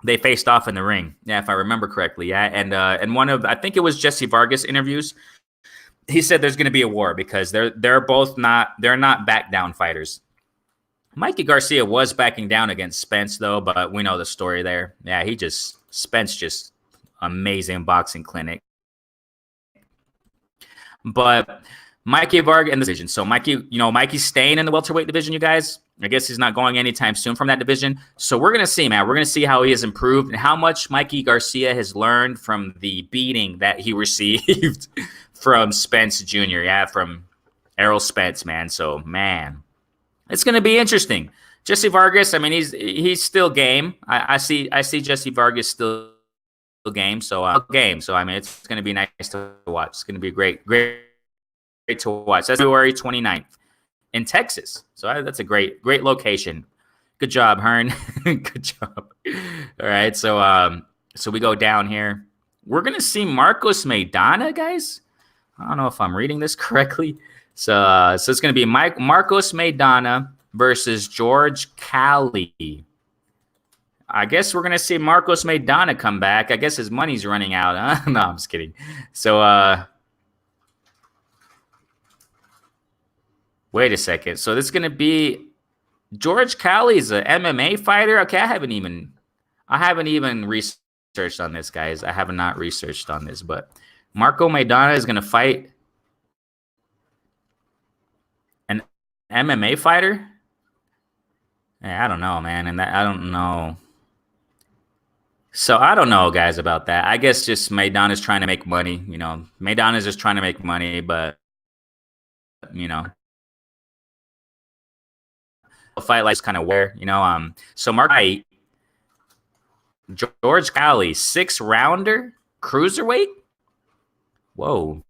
they faced off in the ring. Yeah, if I remember correctly. Yeah. And one of, I think it was Jesse Vargas interviews, he said there's going to be a war because they're not back down fighters. Mikey Garcia was backing down against Spence, though, but we know the story there. Yeah, Spence just amazing boxing clinic. But Mikey Vargas in the division. So Mikey's staying in the welterweight division, you guys. I guess he's not going anytime soon from that division. So we're going to see, man. We're going to see how he has improved and how much Mikey Garcia has learned from the beating that he received from Spence Jr. Yeah, from Errol Spence, man. So, man, it's going to be interesting. Jesse Vargas, I mean, he's still game. I see Jesse Vargas still game. So I mean, it's going to be nice to watch. It's going to be great to watch. That's February 29th in Texas. So that's a great location. Good job, Hearn. Good job. All right, so we go down here. We're gonna see Marcos Maidana, guys. I don't know if I'm reading this correctly. So it's gonna be Marcos Maidana versus George Cali. I guess we're gonna see Marcos Maidana come back. I guess his money's running out. Huh? No, I'm just kidding. So wait a second. So this is gonna be George Cali's an MMA fighter. Okay, I haven't even researched on this, guys. I have not researched on this, but Marco Maidana is gonna fight an MMA fighter. I don't know, man, and I don't know. So I don't know, guys, about that. I guess just Maidana's trying to make money. Maidana's just trying to make money, but you know, a fight like kind of where So Mark George Cali, 6-rounder cruiserweight. Whoa,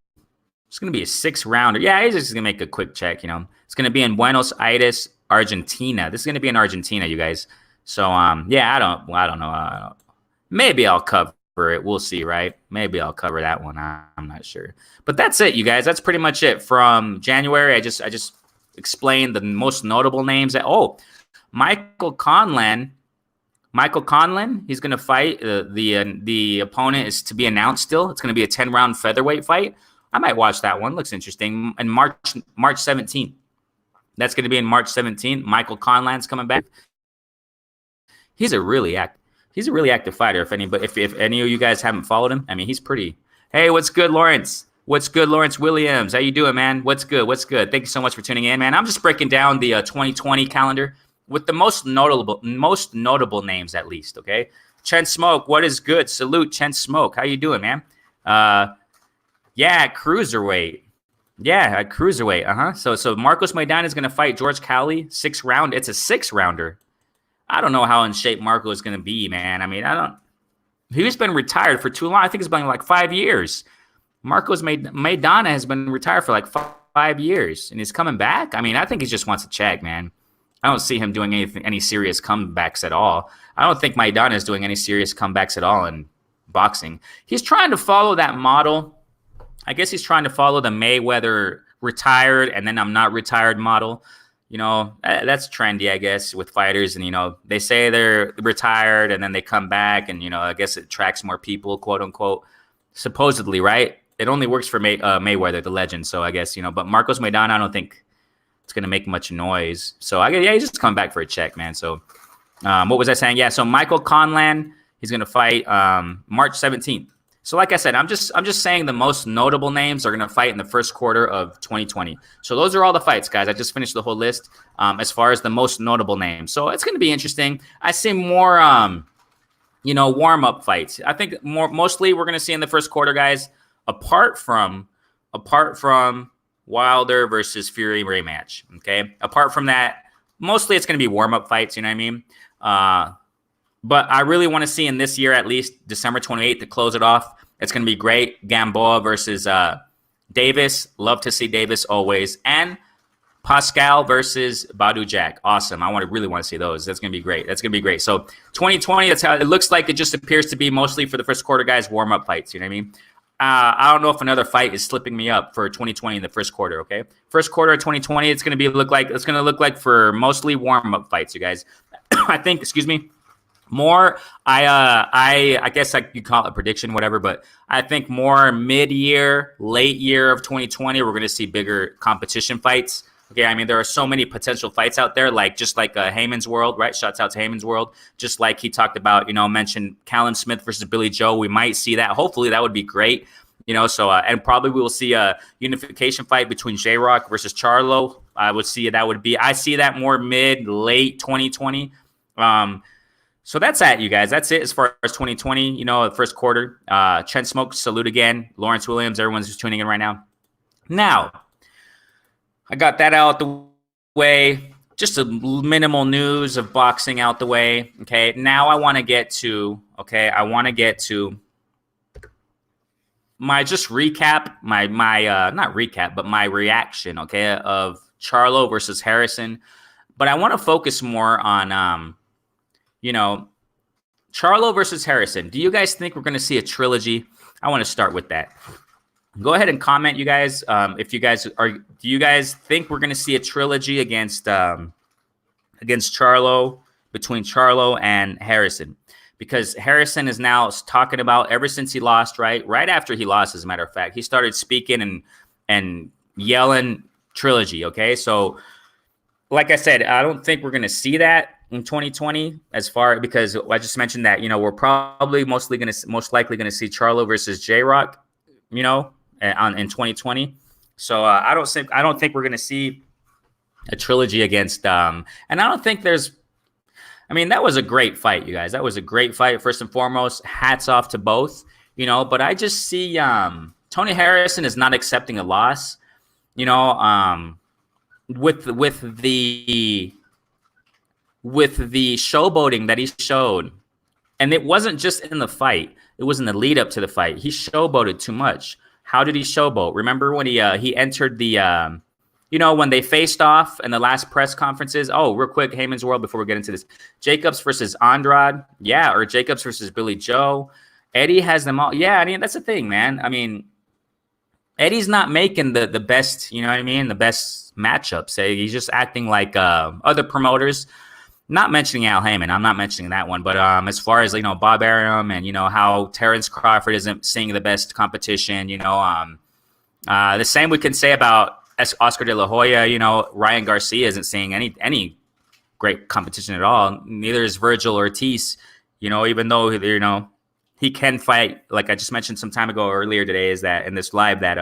it's gonna be a 6-rounder. Yeah, he's just gonna make a quick check. It's gonna be in Buenos Aires, Argentina. This is gonna be in Argentina, you guys. So yeah, I don't know. Maybe I'll cover it. We'll see, right? Maybe I'll cover that one. I'm not sure. But that's it, you guys. That's pretty much it from January. I just explained the most notable names. Michael Conlan. He's going to fight. The opponent is to be announced still. It's going to be a 10-round featherweight fight. I might watch that one. Looks interesting. And March 17th. That's going to be in March 17th. Michael Conlan's coming back. He's a really active fighter. If any of you guys haven't followed him, I mean, he's pretty. Hey, what's good, Lawrence? What's good, Lawrence Williams? How you doing, man? What's good? Thank you so much for tuning in, man. I'm just breaking down the 2020 calendar with the most notable names, at least. Okay, Chen Smoke, what is good? Salute, Chen Smoke. How you doing, man? Yeah, cruiserweight. Yeah, at cruiserweight. So Marcos Maidana is gonna fight George Cali, 6-round. It's a 6-rounder. I don't know how in shape Marco is going to be, man. I mean, he's been retired for too long. I think it's been like 5 years. Marcos Maidana has been retired for like 5 years, and he's coming back. I mean, I think he just wants to check, man. I don't see him doing any serious comebacks at all. I don't think Maidana is doing any serious comebacks at all in boxing. He's trying to follow that model. I guess he's trying to follow the Mayweather retired and then I'm not retired model. That's trendy, I guess, with fighters. And, they say they're retired and then they come back and, I guess it attracts more people, quote unquote, supposedly, right? It only works for Mayweather, the legend. So I guess, but Marcos Maidana, I don't think it's going to make much noise. So he's just coming back for a check, man. So what was I saying? Yeah. So Michael Conlan, he's going to fight March 17th. So like I said, I'm just saying the most notable names are going to fight in the first quarter of 2020. So those are all the fights, guys. I just finished the whole list as far as the most notable names. So it's going to be interesting. I see more, warm-up fights. I think mostly we're going to see in the first quarter, guys, apart from Wilder versus Fury rematch, okay? Apart from that, mostly it's going to be warm-up fights, you know what I mean? But I really want to see in this year, at least December 28th, to close it off. It's going to be great. Gamboa versus Davis. Love to see Davis always. And Pascal versus Badu Jack. Awesome. I really want to see those. That's going to be great. So 2020, that's how it looks like. It just appears to be mostly for the first quarter, guys, warm-up fights. You know what I mean? I don't know if another fight is slipping me up for 2020 in the first quarter, okay? First quarter of 2020, it's going to look like for mostly warm-up fights, you guys. I think, more, I guess you call it a prediction, whatever, but I think more mid-year, late year of 2020, we're going to see bigger competition fights. Okay, I mean, there are so many potential fights out there, just like Heyman's World, right? Shouts out to Heyman's World. Just like he talked about, mentioned Callum Smith versus Billy Joe. We might see that. Hopefully, that would be great. And probably we will see a unification fight between J-Rock versus Charlo. I see that more mid-late 2020. So that's that, you guys. That's it as far as 2020, the first quarter. Chen Smoke, salute again. Lawrence Williams, everyone's just tuning in right now. Now, I got that out the way. Just a minimal news of boxing out the way. Okay, now I want to get to my just recap, my not recap, but my reaction, okay, of Charlo versus Harrison. But I want to focus more on, Charlo versus Harrison. Do you guys think we're going to see a trilogy? I want to start with that. Go ahead and comment, you guys. If you guys are, do you guys think we're going to see a trilogy against Charlo, between Charlo and Harrison? Because Harrison is now talking about, ever since he lost, right after he lost, as a matter of fact, he started speaking and yelling trilogy. Okay, so like I said, I don't think we're going to see that in 2020, because I just mentioned that, we're probably most likely going to see Charlo versus J-Rock, in 2020. So I don't think we're going to see a trilogy against and I don't think that was a great fight, you guys. That was a great fight. First and foremost, hats off to both, but I just see Tony Harrison is not accepting a loss, with the showboating that he showed. And it wasn't just in the fight, it was in the lead up to the fight. He showboated too much. How did he showboat? Remember when he entered the when they faced off in the last press conferences? Oh, real quick, Heyman's World, before we get into this. Jacobs versus Andrade. Yeah, or Jacobs versus Billy Joe. Eddie has them all. Yeah, I mean, that's the thing, man. I mean, Eddie's not making the best, the best matchups. He's just acting like other promoters. Not mentioning Al Heyman. I'm not mentioning that one. But as far as, Bob Arum and, how Terrence Crawford isn't seeing the best competition, the same we can say about Oscar De La Hoya. Ryan Garcia isn't seeing any great competition at all. Neither is Virgil Ortiz, even though, he can fight. Like I just mentioned some time ago earlier today, is that in this live that,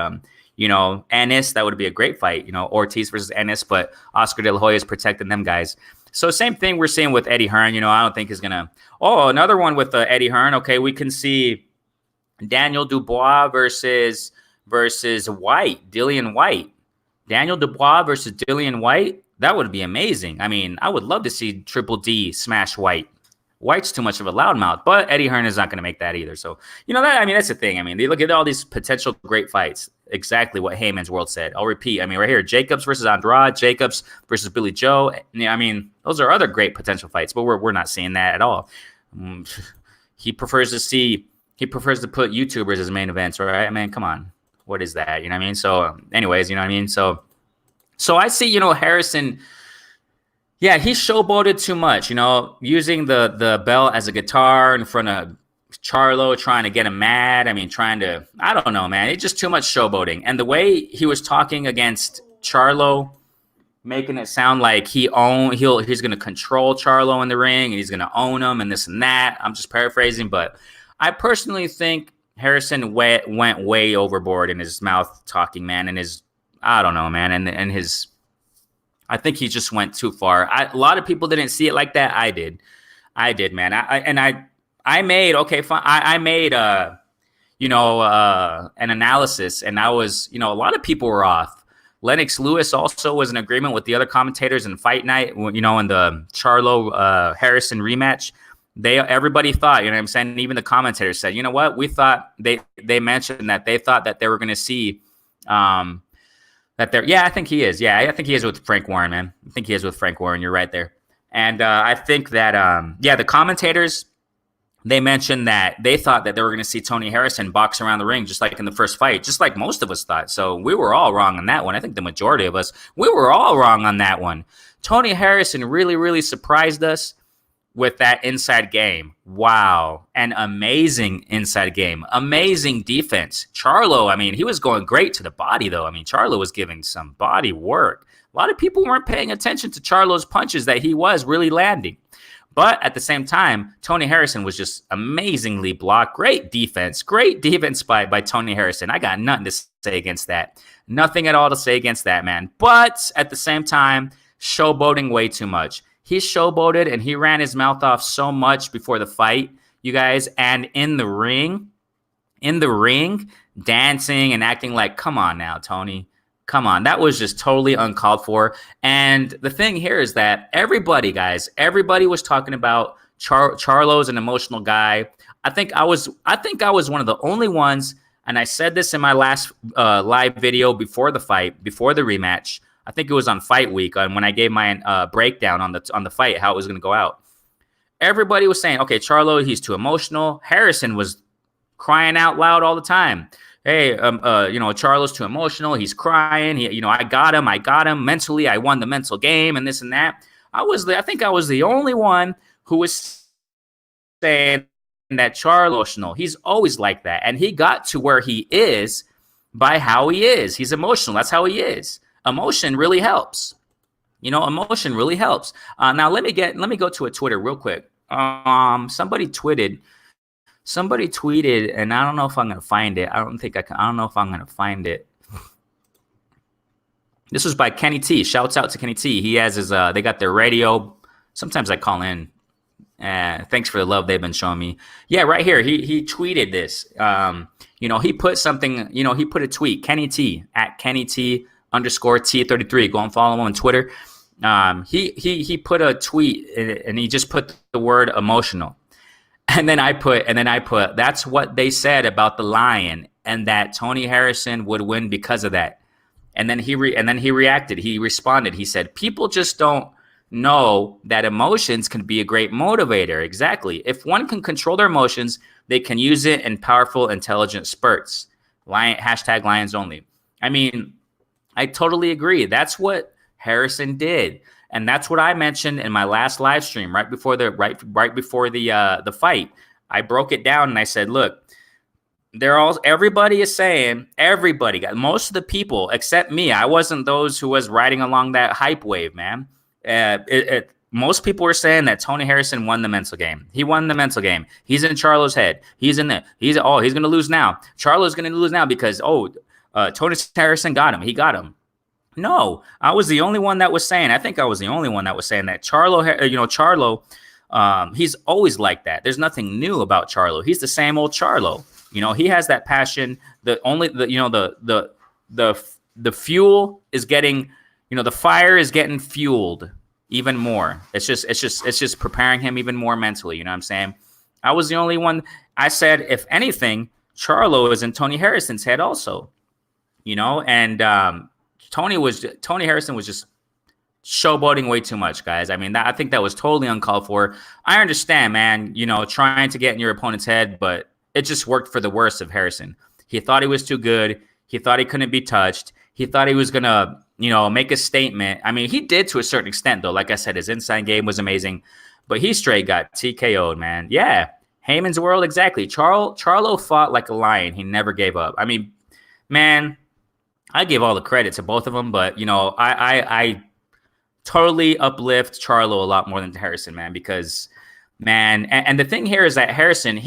Ennis, that would be a great fight, Ortiz versus Ennis, but Oscar De La Hoya is protecting them guys. So same thing we're seeing with Eddie Hearn, I don't think is going to. Oh, another one with Eddie Hearn. Okay, we can see Daniel Dubois versus White, Dillian White. Daniel Dubois versus Dillian White. That would be amazing. I mean, I would love to see Triple D smash White. White's too much of a loudmouth, but Eddie Hearn is not going to make that either. So, that's the thing. I mean, they look at all these potential great fights. Exactly what Heyman's World said. I'll repeat. I mean, right here, Jacobs versus Andrade, Jacobs versus Billy Joe. I mean, those are other great potential fights, but we're not seeing that at all. He prefers to put YouTubers as main events, right? I mean, come on. What is that? You know what I mean? So, anyways, you know what I mean? So I see, Harrison. Yeah, he showboated too much, using the bell as a guitar in front of Charlo, trying to get him mad. I mean, I don't know, man. It's just too much showboating. And the way he was talking against Charlo, making it sound like he's going to control Charlo in the ring and he's going to own him and this and that. I'm just paraphrasing, but I personally think Harrison went way overboard in his mouth talking, man, and I don't know, man, and his. I think he just went too far. A lot of people didn't see it like that. I did, man. I made an analysis, and I was, a lot of people were off. Lennox Lewis also was in agreement with the other commentators in Fight Night, in the Charlo Harrison rematch. Everybody thought, what I'm saying, even the commentators said, you know what? We thought they mentioned that they thought that they were going to see I think he is. Yeah, I think he is with Frank Warren, man. I think he is with Frank Warren. You're right there. And I think that, the commentators, they mentioned that they thought that they were going to see Tony Harrison box around the ring just like in the first fight, just like most of us thought. So we were all wrong on that one. I think the majority of us, we were all wrong on that one. Tony Harrison really, really surprised us with that inside game. Wow. An amazing inside game. Amazing defense. Charlo, I mean, he was going great to the body, though. I mean, Charlo was giving some body work. A lot of people weren't paying attention to Charlo's punches that he was really landing. But at the same time, Tony Harrison was just amazingly blocked. Great defense by Tony Harrison. I got nothing to say against that. Nothing at all to say against that, man. But at the same time, showboating way too much. He showboated and he ran his mouth off so much before the fight, you guys. And in the ring, dancing and acting like, come on now, Tony. Come on. That was just totally uncalled for. And the thing here is that everybody was talking about Charlo's an emotional guy. I think I was one of the only ones, and I said this in my last live video before the fight, before the rematch. I think it was on Fight Week when I gave my breakdown on the fight, how it was going to go out. everybody was saying, okay, Charlo, he's too emotional. Harrison was crying out loud all the time. Hey, Charlo's too emotional. He's crying. I got him mentally. I won the mental game and this and that. I think I was the only one who was saying that Charlo emotional. He's always like that. And he got to where he is by how he is. He's emotional. That's how he is. Emotion really helps. Emotion really helps. Now let me go to a Twitter real quick. Somebody tweeted, and I don't know if I'm gonna find it. I don't know if I'm gonna find it. This was by Kenny T. Shouts out to Kenny T. He has his they got their radio. Sometimes I call in. Thanks for the love they've been showing me. Yeah, right here. He tweeted this. He put something, he put a tweet, Kenny T at Kenny T _T33. Go and follow him on Twitter. He put a tweet and he just put the word emotional. And then I put, that's what they said about the Lion and that Tony Harrison would win because of that. And then he reacted. He responded. He said, people just don't know that emotions can be a great motivator. Exactly. If one can control their emotions, they can use it in powerful, intelligent spurts. Hashtag Lions only. I mean, I totally agree. That's what Harrison did. And that's what I mentioned in my last live stream right before the fight. I broke it down and I said, look, everybody is saying, most of the people except me, I wasn't those who was riding along that hype wave, man. Most people were saying that Tony Harrison won the mental game. He won the mental game. He's in Charlo's head. He's going to lose now. Charlo's going to lose now because, Tony Harrison got him. He got him. No, I was the only one that was saying, that Charlo, he's always like that. There's nothing new about Charlo. He's the same old Charlo. He has that passion. The fuel is getting, the fire is getting fueled even more. It's just preparing him even more mentally. You know what I'm saying? I was the only one. I said, if anything, Charlo is in Tony Harrison's head also, and Tony Harrison was just showboating way too much, guys. I mean, I think that was totally uncalled for. I understand, man, trying to get in your opponent's head, but it just worked for the worst of Harrison. He thought he was too good. He thought he couldn't be touched. He thought he was going to, make a statement. I mean, he did to a certain extent, though. Like I said, his inside game was amazing, but he straight got TKO'd, man. Yeah, Heyman's world, exactly. Charlo fought like a lion. He never gave up. I mean, man, I give all the credit to both of them, but, I totally uplift Charlo a lot more than Harrison, man, because, man, and the thing here is that Harrison,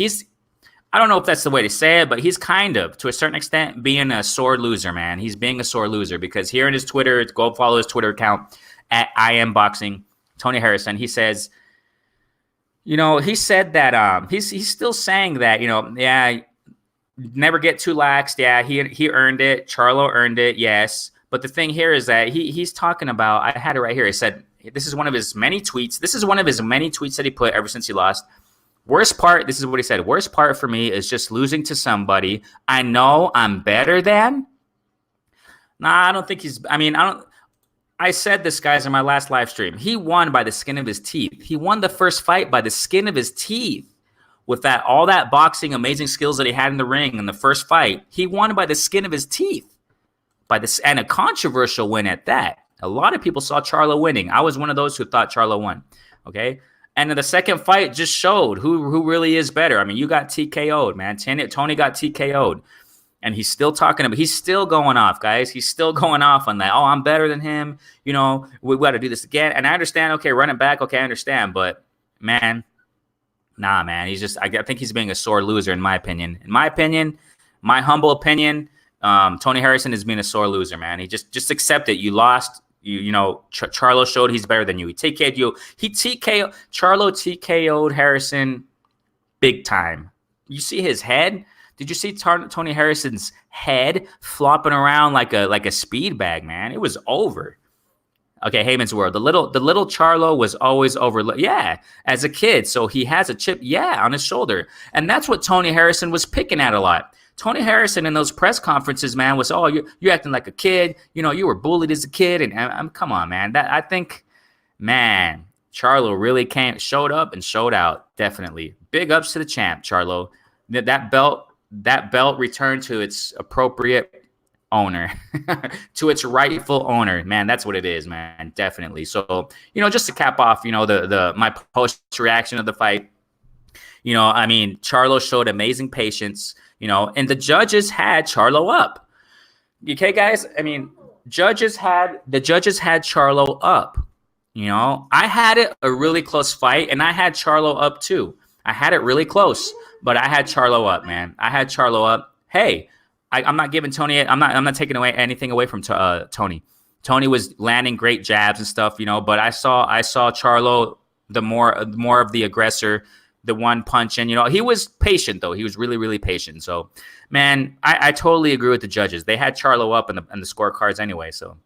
I don't know if that's the way to say it, but he's kind of, to a certain extent, being a sore loser, man. He's being a sore loser because here in his Twitter, go follow his Twitter account at IamBoxing, Tony Harrison. He says, he said that he's still saying that, yeah, never get too laxed. Yeah, he earned it. Charlo earned it, yes. But the thing here is that he's talking about, I had it right here. He said, this is one of his many tweets. This is one of his many tweets that he put ever since he lost. Worst part, this is what he said. Worst part for me is just losing to somebody I know I'm better than. Nah, I don't think I said this, guys, in my last live stream. He won by the skin of his teeth. He won the first fight by the skin of his teeth. With all that boxing, amazing skills that he had in the ring in the first fight, he won by the skin of his teeth. And a controversial win at that. A lot of people saw Charlo winning. I was one of those who thought Charlo won. Okay? And then the second fight just showed who really is better. I mean, you got TKO'd, man. Tony got TKO'd. And he's still he's still going off, guys. He's still going off on that. Oh, I'm better than him. We got to do this again. And I understand, okay, run it back. Okay, I understand. But, man, nah, man. I think he's being a sore loser, in my opinion. In my opinion, my humble opinion, Tony Harrison is being a sore loser, man. He just accept it. You lost. Charlo showed he's better than you. He TK'd you. Charlo TKO'd Harrison big time. You see his head? Did you see Tony Harrison's head flopping around like a speed bag, man? It was over. Okay, Heyman's world. The little Charlo was always over. Yeah, as a kid. So he has a chip, on his shoulder. And that's what Tony Harrison was picking at a lot. Tony Harrison in those press conferences, man, was, you're acting like a kid. You were bullied as a kid. And come on, man. I think, man, Charlo really showed up and showed out. Definitely. Big ups to the champ, Charlo. That belt returned to its appropriate owner, to its rightful owner. Man, that's what it is, man. Definitely. So, just to cap off, my post reaction of the fight, I mean, Charlo showed amazing patience, and the judges had Charlo up. Okay, guys? I mean, the judges had Charlo up. I had it a really close fight, and I had Charlo up too. I had it really close, but I had Charlo up, man. I had Charlo up. Hey, I'm not giving Tony. I'm not taking anything away from Tony. Tony was landing great jabs and stuff, But I saw Charlo, the more of the aggressor, the one punching. He was patient though. He was really, really patient. So, man, I totally agree with the judges. They had Charlo up in the scorecards anyway. So,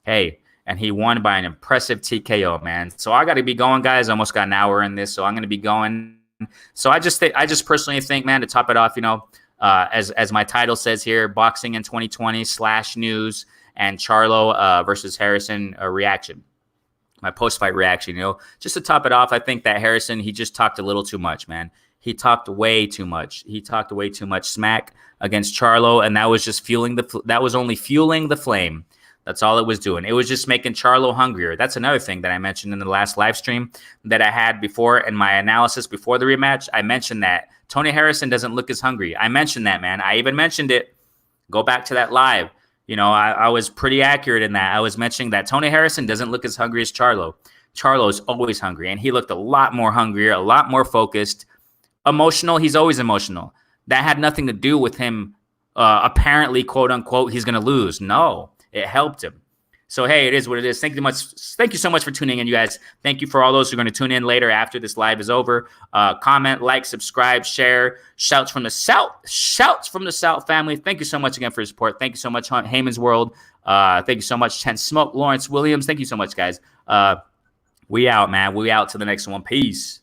hey. And he won by an impressive TKO, man. So I got to be going, guys. I almost got an hour in this, so I'm going to be going. So I just personally think, man, to top it off, as my title says here, boxing in 2020 /news and Charlo versus Harrison reaction. My post-fight reaction, just to top it off, I think that Harrison, he just talked a little too much, man. He talked way too much. He talked way too much smack against Charlo, and that was just only fueling the flame. That's all it was doing. It was just making Charlo hungrier. That's another thing that I mentioned in the last live stream that I had before in my analysis before the rematch. I mentioned that Tony Harrison doesn't look as hungry. I mentioned that, man. I even mentioned it. Go back to that live. I was pretty accurate in that. I was mentioning that Tony Harrison doesn't look as hungry as Charlo. Charlo is always hungry, and he looked a lot more hungrier, a lot more focused. Emotional. He's always emotional. That had nothing to do with him apparently, quote unquote, he's going to lose. No. It helped him. So, hey, it is what it is. Thank you so much for tuning in, you guys. Thank you for all those who are going to tune in later after this live is over. Comment, like, subscribe, share. Shouts from the South family. Thank you so much again for your support. Thank you so much, Hunt Heyman's World. Thank you so much, Chen Smoke, Lawrence Williams. Thank you so much, guys. We out, man. We out to the next one. Peace.